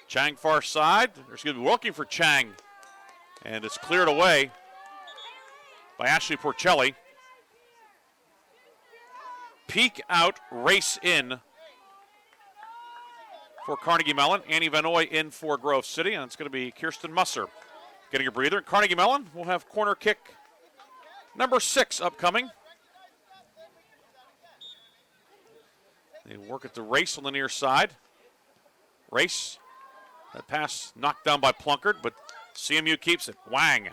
Chang far side, working for Chang, and it's cleared away by Ashley Porcelli. Peek out, race in for Carnegie Mellon. Annie Van Oy in for Grove City, and it's going to be Kirsten Musser getting a breather. Carnegie Mellon will have corner kick number 6 upcoming. They work at the Race on the near side. Race, that pass knocked down by Plunkard, but CMU keeps it. Wang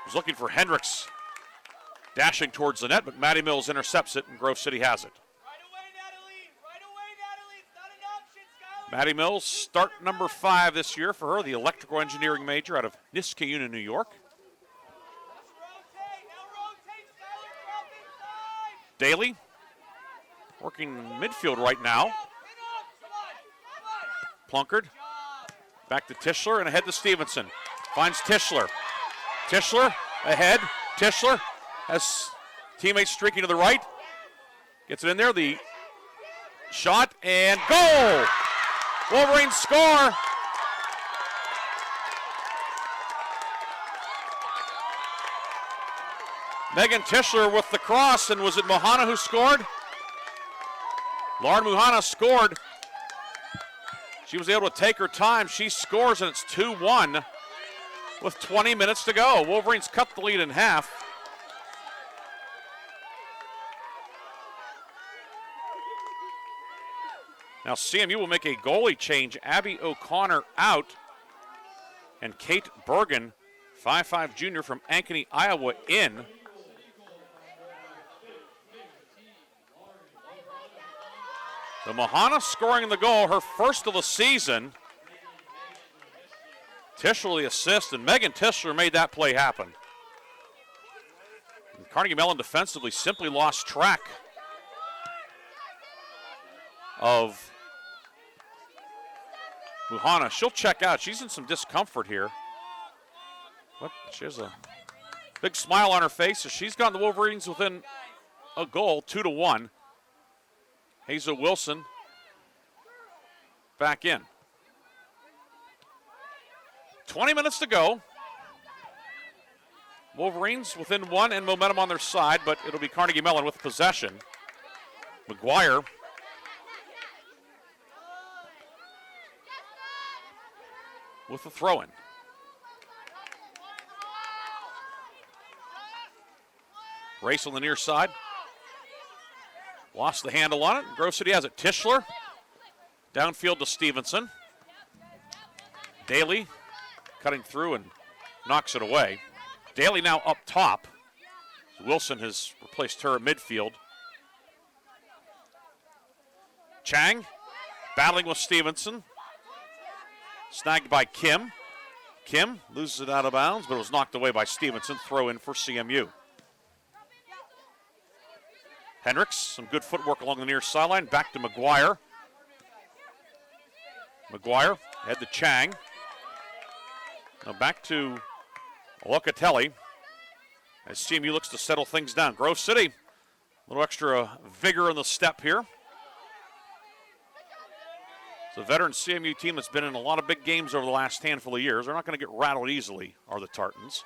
was looking for Hendricks, dashing towards the net, but Maddie Mills intercepts it, and Grove City has it. Maddie Mills, start number 5 this year for her, the electrical engineering major out of Niskayuna, New York. Daly working midfield right now. Plunkard back to Tischler and ahead to Stevenson. Finds Tischler. Tischler ahead. Tischler has teammates streaking to the right. Gets it in there. The shot and goal! Wolverines score. Megan Tischler with the cross, and was it Muhana who scored? Lauren Muhana scored. She was able to take her time. She scores, and it's 2-1 with 20 minutes to go. Wolverines cut the lead in half. Now CMU will make a goalie change. Abby O'Connor out, and Kate Bergen, 5'5" junior from Ankeny, Iowa, in. So Muhana scoring the goal, her first of the season. Tischler the assist, and Megan Tischler made that play happen. And Carnegie Mellon defensively simply lost track of Muhana. She'll check out. She's in some discomfort here. But she has a big smile on her face as she's gotten the Wolverines within a goal, 2-1. Hazel Wilson back in. 20 minutes to go. Wolverines within 1 and momentum on their side, but it'll be Carnegie Mellon with possession. McGuire with the throw-in. Race on the near side. Lost the handle on it. Grove City has it. Tischler downfield to Stevenson. Daly cutting through and knocks it away. Daly now up top. Wilson has replaced her at midfield. Chang battling with Stevenson. Snagged by Kim. Kim loses it out of bounds, but it was knocked away by Stevenson. Throw in for CMU. Hendricks, some good footwork along the near sideline. Back to McGuire. McGuire head to Chang. Now back to Locatelli as CMU looks to settle things down. Grove City, a little extra vigor in the step here. It's a veteran CMU team that's been in a lot of big games over the last handful of years. They're not going to get rattled easily, are the Tartans.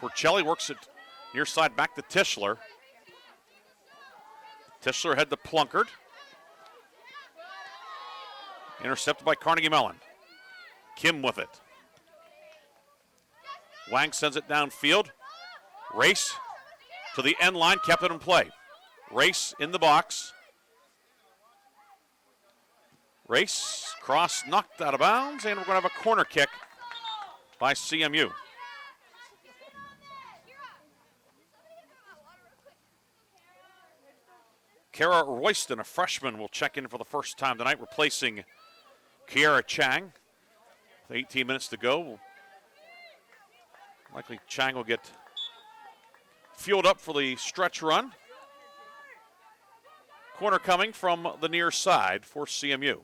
Porcelli works it near side back to Tischler. Tischler ahead to Plunkard. Intercepted by Carnegie Mellon. Kim with it. Wang sends it downfield. Race to the end line, kept it in play. Race in the box. Race, cross knocked out of bounds, and we're going to have a corner kick by CMU. Kara Royston, a freshman, will check in for the first time tonight, replacing Kiara Chang. With 18 minutes to go. Likely Chang will get fueled up for the stretch run. Corner coming from the near side for CMU.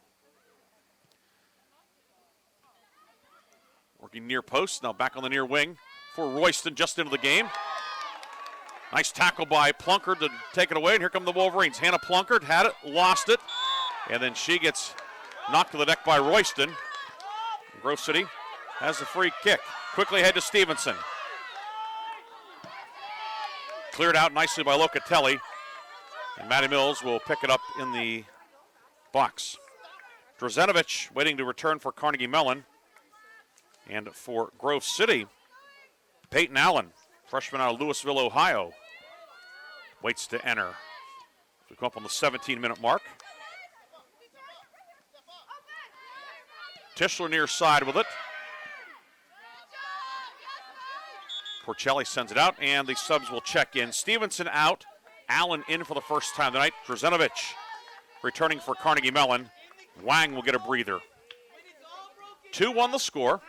Working near post, now back on the near wing for Royston just into the game. Nice tackle by Plunkard to take it away, and here come the Wolverines. Hannah Plunkard had it, lost it, and then she gets knocked to the deck by Royston. Grove City has a free kick. Quickly ahead to Stevenson. Cleared out nicely by Locatelli, and Maddie Mills will pick it up in the box. Drazenovich waiting to return for Carnegie Mellon. And for Grove City, Peyton Allen, freshman out of Louisville, Ohio, waits to enter. We come up on the 17-minute mark. Tischler near side with it. Porcelli sends it out, and the subs will check in. Stevenson out, Allen in for the first time tonight. Drazenovich returning for Carnegie Mellon. Wang will get a breather. 2-1 the score.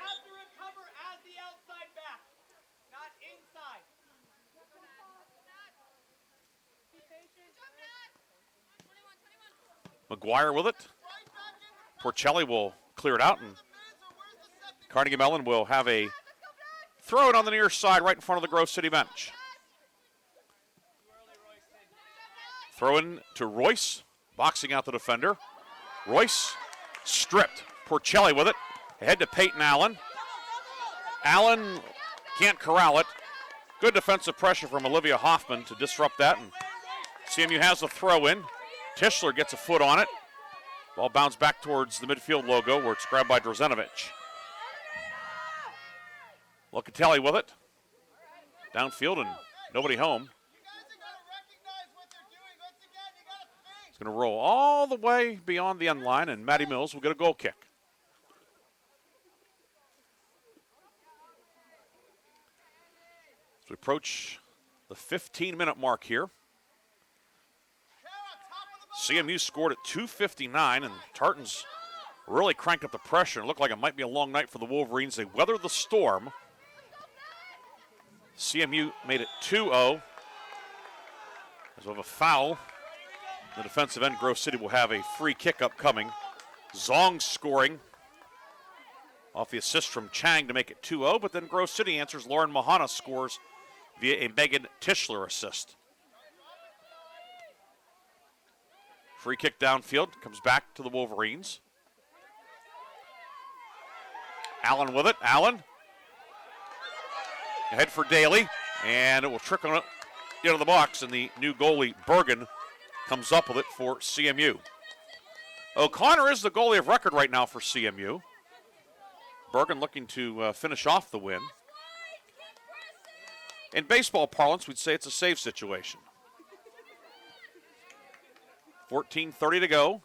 McGuire with it. Porcelli will clear it out, and Carnegie Mellon will have a throw it on the near side right in front of the Grove City bench. Throw in to Royce, boxing out the defender. Royce stripped. Porcelli with it. Ahead to Peyton Allen. Allen can't corral it. Good defensive pressure from Olivia Hoffman to disrupt that, and CMU has the throw in. Tischler gets a foot on it. Ball bounced back towards the midfield logo where it's grabbed by Drazenovich. Locatelli with it. Downfield and nobody home. It's going to roll all the way beyond the end line, and Maddie Mills will get a goal kick. As we approach the 15-minute mark here. CMU scored at 2:59, and Tartans really cranked up the pressure. It looked like it might be a long night for the Wolverines. They weathered the storm. CMU made it 2-0. As we have a foul, the defensive end, Grove City will have a free kick upcoming. Zong scoring off the assist from Chang to make it 2-0, but then Grove City answers. Lauren Mahana scores via a Megan Tischler assist. Free kick downfield, comes back to the Wolverines. Allen with it, Allen. Ahead for Daly, and it will trickle into the box, and the new goalie, Bergen, comes up with it for CMU. O'Connor is the goalie of record right now for CMU. Bergen looking to finish off the win. In baseball parlance, we'd say it's a save situation. 14:30 to go.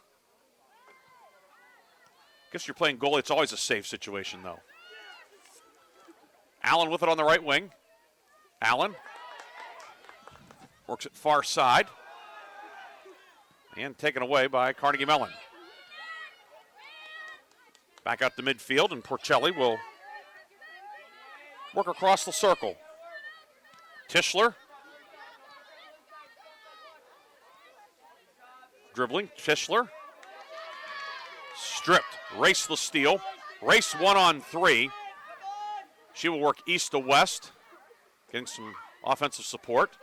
Guess you're playing goalie, it's always a save situation, though. Allen with it on the right wing. Allen works it far side. And taken away by Carnegie Mellon. Back out to midfield, and Porcelli will work across the circle. Tischler. Dribbling, Tischler. Stripped, race the steal. Race 1-on-3. She will work east to west, getting some offensive support.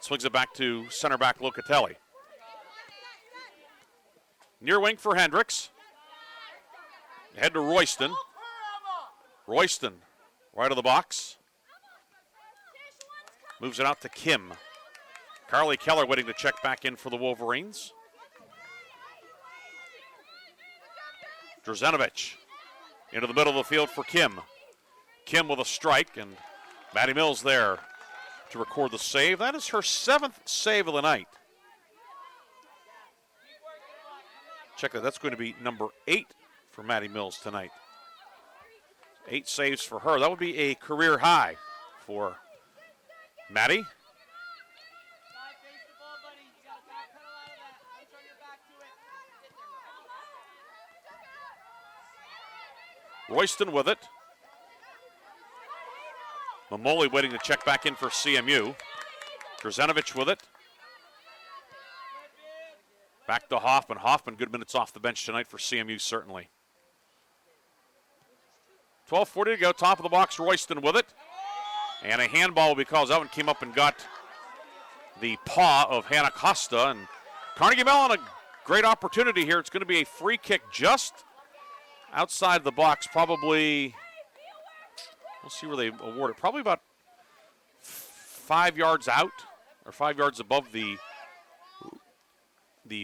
Swings it back to center back Locatelli. Near wing for Hendricks. Head to Royston. Royston, right of the box. Moves it out to Kim. Carly Keller waiting to check back in for the Wolverines. Drzenovich into the middle of the field for Kim. Kim with a strike, and Maddie Mills there to record the save. That is her 7th save of the night. Check that. That's going to be number 8 for Maddie Mills tonight. 8 saves for her. That would be a career high for Maddie. Royston with it. Mamoli waiting to check back in for CMU. Drzenovich with it. Back to Hoffman. Hoffman, good minutes off the bench tonight for CMU, certainly. 12:40 to go, top of the box, Royston with it. And a handball will be called. That one came up and got the paw of Hannah Costa. And Carnegie Mellon, a great opportunity here. It's going to be a free kick just outside the box, probably, we'll see where they award it, probably about 5 yards out, or 5 yards above the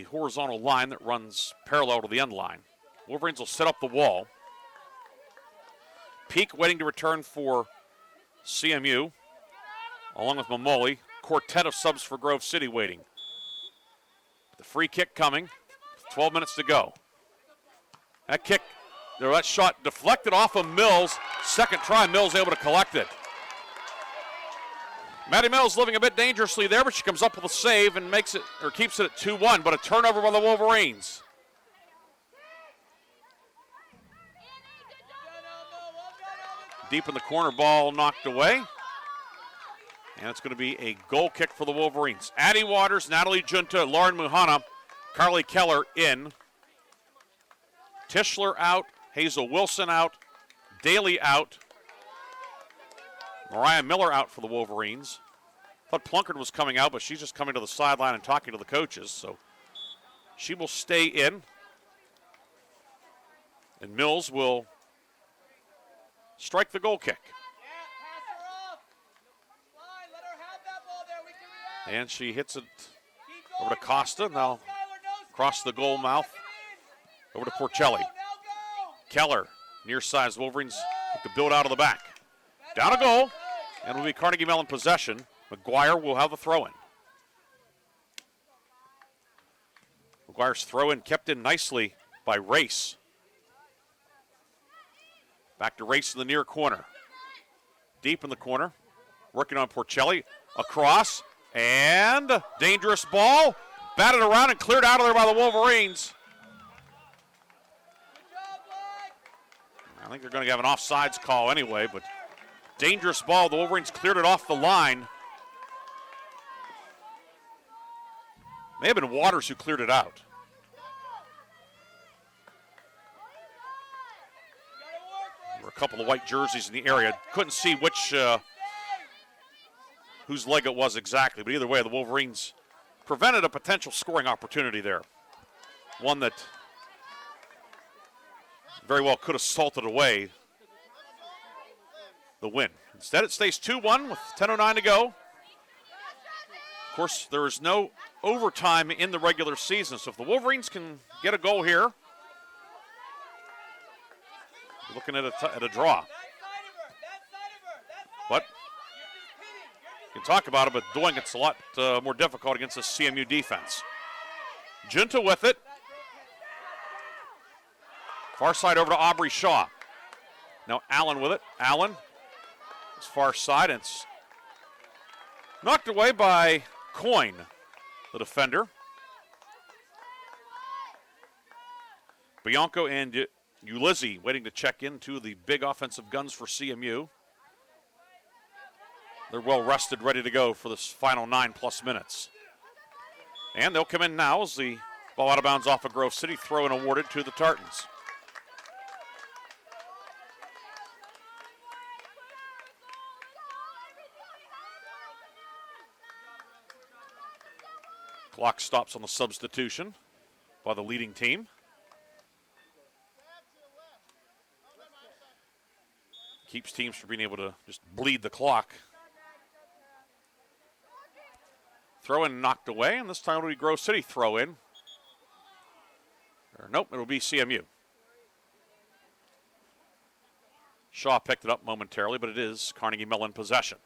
horizontal line that runs parallel to the end line. Wolverines will set up the wall. Peak waiting to return for CMU, along with Mamoli. Quartet of subs for Grove City waiting. The free kick coming, 12 minutes to go. That shot deflected off of Mills. Second try, Mills able to collect it. Maddie Mills living a bit dangerously there, but she comes up with a save and makes it, or keeps it at 2-1, but a turnover by the Wolverines. Deep in the corner, ball knocked away. And it's going to be a goal kick for the Wolverines. Addie Waters, Natalie Junta, Lauren Muhana, Carly Keller in. Tischler out, Hazel Wilson out, Daly out, Mariah Miller out for the Wolverines. Thought Plunkard was coming out, but she's just coming to the sideline and talking to the coaches, so she will stay in. And Mills will strike the goal kick. And she hits it over to Costa. Now across the goal mouth over to Porcelli. Keller, near size. Wolverines have to build out of the back. Down a goal, and will be Carnegie Mellon possession. McGuire will have the throw-in. McGuire's throw-in kept in nicely by Race. Back to Race in the near corner. Deep in the corner, working on Porcelli. Across, and dangerous ball. Batted around and cleared out of there by the Wolverines. I think they're going to have an offsides call anyway, but dangerous ball. The Wolverines cleared it off the line. May have been Waters who cleared it out. There were a couple of white jerseys in the area. Couldn't see which whose leg it was exactly, but either way, the Wolverines prevented a potential scoring opportunity there. One that very well could have salted away the win. Instead, it stays 2-1 with 10:09 to go. Of course, there is no overtime in the regular season, so if the Wolverines can get a goal here, we're looking at a draw. But you can talk about it, but doing it's a lot more difficult against the CMU defense. Junta with it. Far side over to Aubrey Shaw. Now Allen with it. Allen is far side, and it's knocked away by Coyne, the defender. Bianco and Ulizzi waiting to check in, two of the big offensive guns for CMU. They're well rested, ready to go for this final 9+ minutes. And they'll come in now as the ball out of bounds off of Grove City, throw in awarded to the Tartans. Clock stops on the substitution by the leading team. Keeps teams from being able to just bleed the clock. Throw in knocked away, and this time it'll be Grove City throw in. Or nope, it'll be CMU. Shaw picked it up momentarily, but it is Carnegie Mellon possession.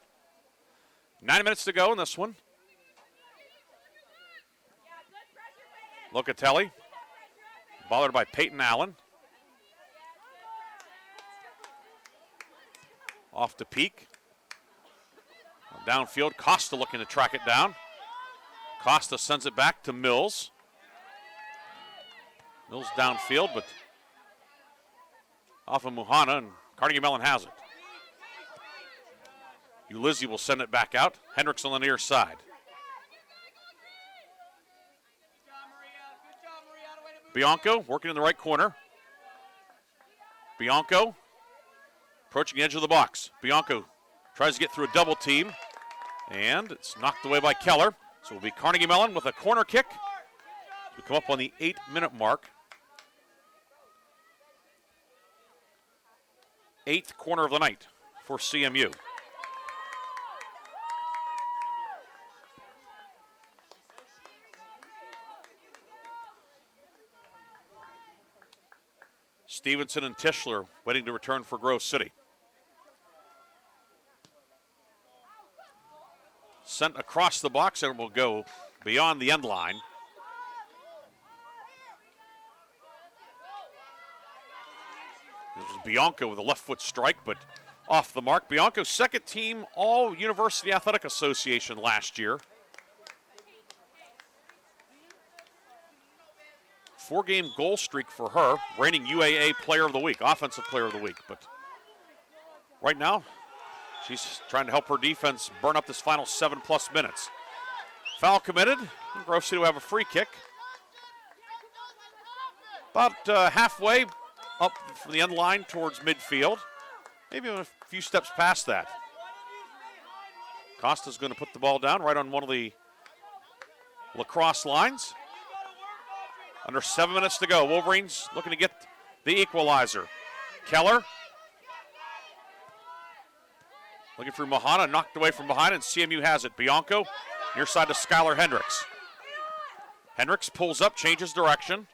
9 minutes to go in this one. Locatelli, bothered by Peyton Allen. Off to Peak. Downfield, Costa looking to track it down. Costa sends it back to Mills. Mills downfield, but off of Muhana, and Carnegie Mellon has it. Ulizzi will send it back out. Hendricks on the near side. Bianco working in the right corner. Bianco approaching the edge of the box. Bianco tries to get through a double team, and it's knocked away by Keller. So it'll be Carnegie Mellon with a corner kick. We come up on the 8-minute mark. 8th corner of the night for CMU. Stevenson and Tischler waiting to return for Grove City. Sent across the box and will go beyond the end line. This was Bianco with a left foot strike, but off the mark. Bianco's second team All University Athletic Association last year. 4-game goal streak for her, reigning UAA Player of the Week, Offensive Player of the Week. But right now, she's trying to help her defense burn up this final 7+ minutes. Foul committed. Grove City will have a free kick. About halfway up from the end line towards midfield. Maybe a few steps past that. Costa's going to put the ball down right on one of the lacrosse lines. Under 7 minutes to go. Wolverines looking to get the equalizer. Keller looking for Mahana, knocked away from behind, and CMU has it. Bianco near side to Skylar Hendricks. Hendricks pulls up, changes direction.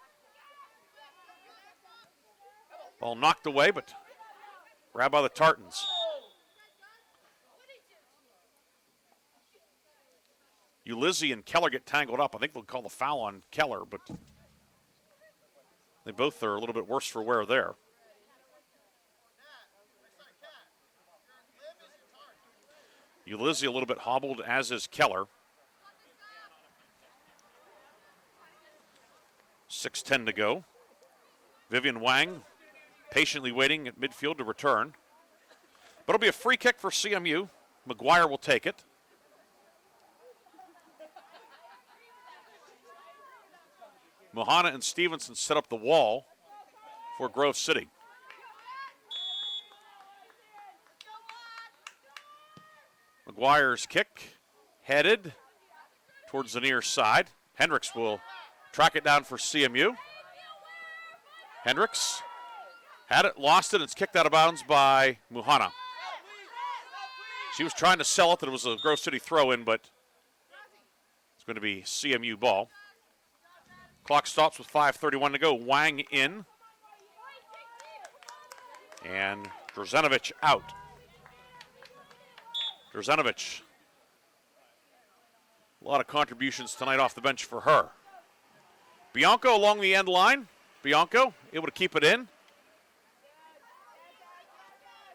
Ball knocked away, but grabbed by the Tartans. Ulizzi and Keller get tangled up. I think they'll call the foul on Keller, but they both are a little bit worse for wear there. Ulizzi a little bit hobbled, as is Keller. 6:10 to go. Vivian Wang patiently waiting at midfield to return. But it'll be a free kick for CMU. McGuire will take it. Mohana and Stevenson set up the wall for Grove City. McGuire's kick headed towards the near side. Hendricks will track it down for CMU. Hendricks had it, lost it, and it's kicked out of bounds by Muhana. She was trying to sell it that it was a Grove City throw-in, but it's going to be CMU ball. Clock stops with 5:31 to go. Wang in. And Drzenovich out. Drzenovich. A lot of contributions tonight off the bench for her. Bianco along the end line. Bianco able to keep it in.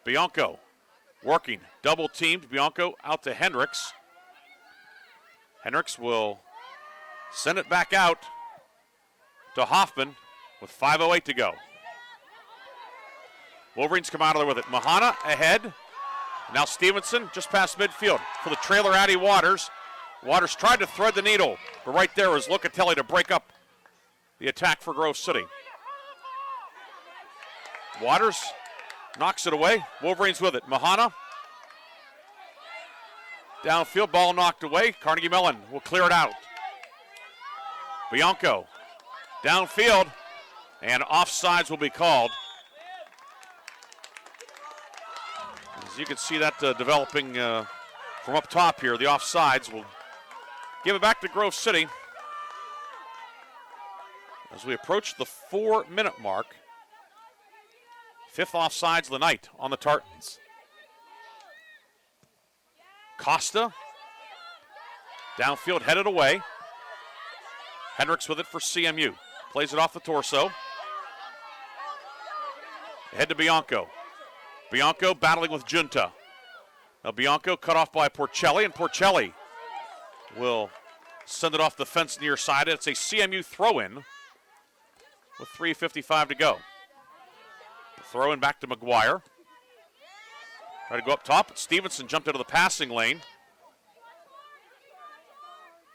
Bianco working. Double teamed. Bianco out to Hendricks. Hendricks will send it back out to Hoffman with 5:08 to go. Wolverines come out of there with it. Mahana ahead. Now Stevenson just past midfield for the trailer Addie Waters. Waters tried to thread the needle, but right there was Locatelli to break up the attack for Grove City. Waters knocks it away. Wolverines with it. Mahana. Downfield, ball knocked away. Carnegie Mellon will clear it out. Bianco. Downfield, and offsides will be called. As you can see that developing from up top here, the offsides will give it back to Grove City as we approach the 4-minute mark. 5th offsides of the night on the Tartans. Costa, downfield, headed away. Hendricks with it for CMU. Plays it off the torso. Ahead to Bianco. Bianco battling with Junta. Now Bianco cut off by Porcelli, and Porcelli will send it off the fence near side. It's a CMU throw-in with 3:55 to go. Throw in back to McGuire. Try to go up top, but Stevenson jumped into the passing lane.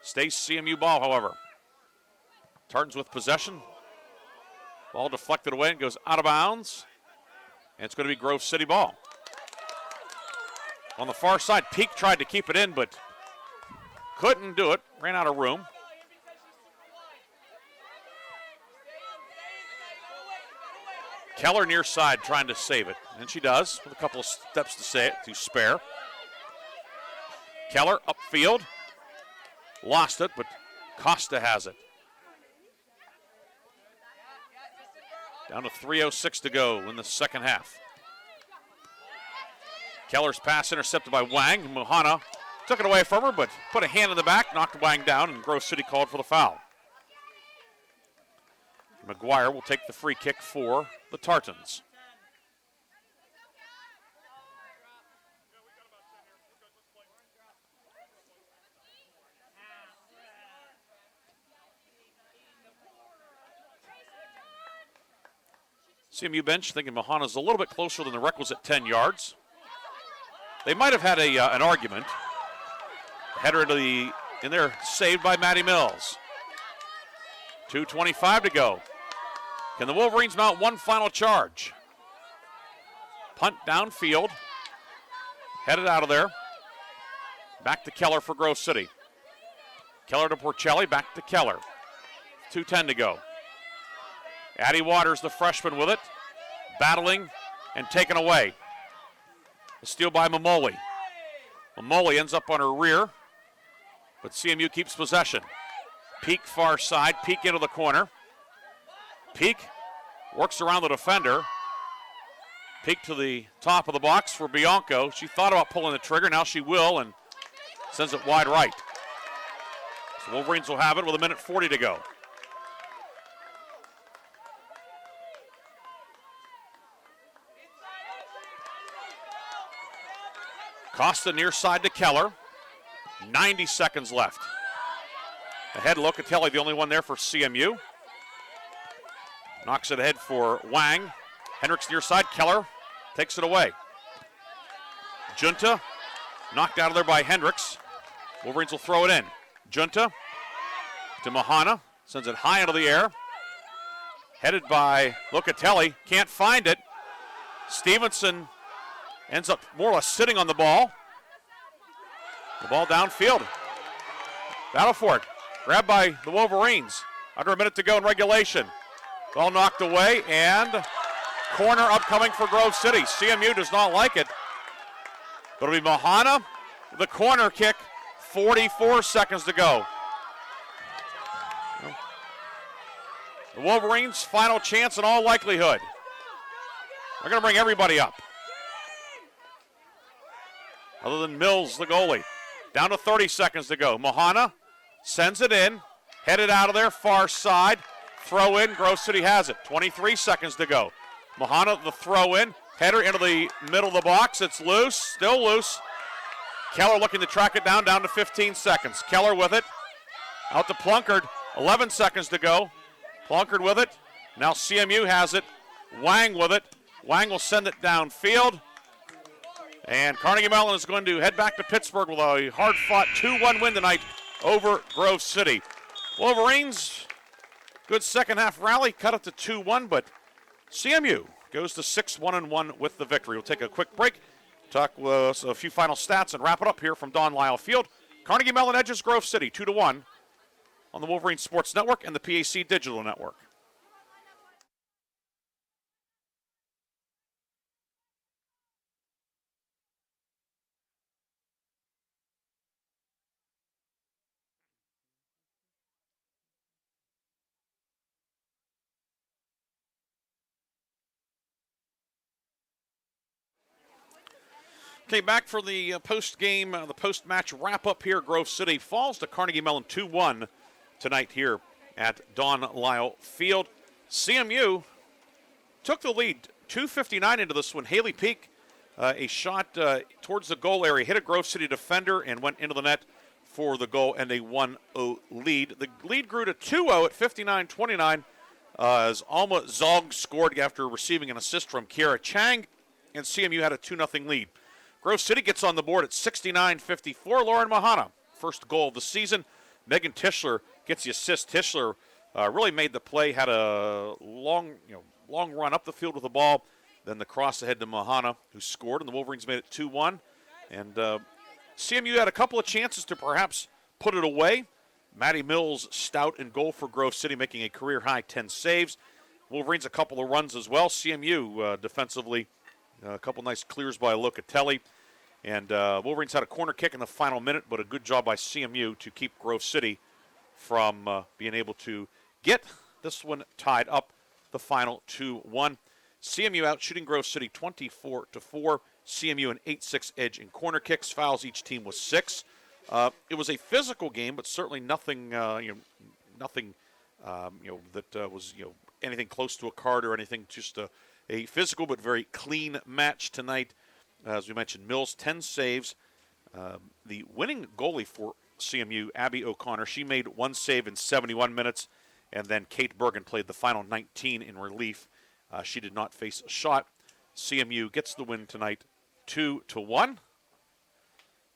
Stays CMU ball, however. Tartans with possession. Ball deflected away and goes out of bounds. And it's going to be Grove City ball. On the far side, Peak tried to keep it in, but couldn't do it. Ran out of room. Keller near side trying to save it, and she does with a couple of steps to spare. Keller upfield, lost it, but Costa has it. Down to 3:06 to go in the second half. Keller's pass intercepted by Wang. Mohana took it away from her, but put a hand in the back, knocked Wang down, and Grove City called for the foul. McGuire will take the free kick for the Tartans. CMU bench thinking Mohana's a little bit closer than the requisite 10 yards. They might have had an argument. Header in there, saved by Maddie Mills. 2:25 to go. Can the Wolverines mount one final charge? Punt downfield. Headed out of there. Back to Keller for Grove City. Keller to Porcelli, back to Keller. 2:10 to go. Addie Waters, the freshman, with it. Battling and taken away. A steal by Mamoli. Mamoli ends up on her rear, but CMU keeps possession. Peak far side, Peak into the corner. Peak works around the defender. Peak to the top of the box for Bianco. She thought about pulling the trigger, now she will, and sends it wide right. So Wolverines will have it with 1:40 to go. Costa near side to Keller. 90 seconds left. Ahead, Locatelli, the only one there for CMU. Knocks it ahead for Wang. Hendricks near side. Keller takes it away. Junta knocked out of there by Hendricks. Wolverines will throw it in. Junta to Mohana. Sends it high into the air. Headed by Locatelli. Can't find it. Stevenson ends up more or less sitting on the ball. The ball downfield. Battle for it. Grabbed by the Wolverines. Under a minute to go in regulation. Ball knocked away, and corner upcoming for Grove City. CMU does not like it. But it'll be Mohana, the corner kick, 44 seconds to go. The Wolverines' final chance in all likelihood. They're going to bring everybody up. Other than Mills, the goalie. Down to 30 seconds to go. Mohana sends it in. Headed out of there, far side. Throw in, Grove City has it. 23 seconds to go. Mohana, the throw in. Header into the middle of the box. It's loose, still loose. Keller looking to track it down to 15 seconds. Keller with it. Out to Plunkard. 11 seconds to go. Plunkard with it. Now CMU has it. Wang with it. Wang will send it downfield. And Carnegie Mellon is going to head back to Pittsburgh with a hard-fought 2-1 win tonight over Grove City. Wolverines, good second-half rally, cut it to 2-1, but CMU goes to 6-1-1 with the victory. We'll take a quick break, talk with a few final stats, and wrap it up here from Don Lyle Field. Carnegie Mellon edges Grove City 2-1 on the Wolverines Sports Network and the PAC Digital Network. Okay, back for the post-game, the post-match wrap-up here. Grove City falls to Carnegie Mellon 2-1 tonight here at Don Lyle Field. CMU took the lead, 2:59 into this one. Haley Peak, a shot towards the goal area, hit a Grove City defender and went into the net for the goal and a 1-0 lead. The lead grew to 2-0 at 59-29 as Alma Zog scored after receiving an assist from Kiera Chang, and CMU had a 2-0 lead. Grove City gets on the board at 69-54. Lauren Mahana, first goal of the season. Megan Tischler gets the assist. Tischler really made the play, had a long run up the field with the ball, then the cross ahead to Mahana, who scored, and the Wolverines made it 2-1. And CMU had a couple of chances to perhaps put it away. Maddie Mills stout in goal for Grove City, making a career-high 10 saves. Wolverines a couple of runs as well. CMU defensively, a couple nice clears by Locatelli. And Wolverines had a corner kick in the final minute, but a good job by CMU to keep Grove City from being able to get this one tied up, the final 2-1. CMU out shooting Grove City 24-4. CMU an 8-6 edge in corner kicks. Fouls, each team was 6. It was a physical game, but certainly nothing, nothing that was anything close to a card or anything. Just a physical but very clean match tonight. As we mentioned, Mills 10 saves. The winning goalie for CMU, Abby O'Connor, she made 1 save in 71 minutes, and then Kate Bergen played the final 19 in relief. She did not face a shot. CMU gets the win tonight, 2-1.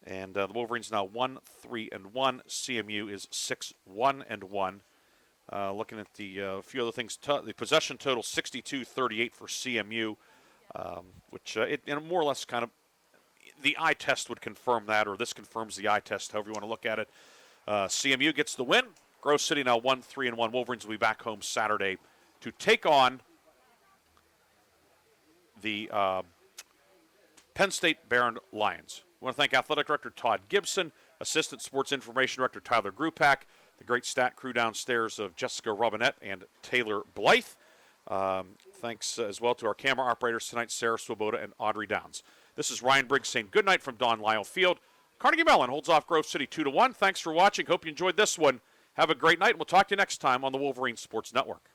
And the Wolverines now 1-3-1. CMU is 6-1-1. Looking at the few other things, the possession total 62-38 for CMU, which more or less kind of the eye test would confirm that, or this confirms the eye test, however you want to look at it. CMU gets the win. Grove City now 1-3-1. Wolverines will be back home Saturday to take on the Penn State Barron Lions. I want to thank Athletic Director Todd Gibson, Assistant Sports Information Director Tyler Grupak, the great stat crew downstairs of Jessica Robinette and Taylor Blythe. Thanks as well to our camera operators tonight, Sarah Swoboda and Audrey Downs. This is Ryan Briggs saying good night from Don Lyle Field. Carnegie Mellon holds off Grove City 2-1. Thanks for watching. Hope you enjoyed this one. Have a great night. We'll talk to you next time on the Wolverine Sports Network.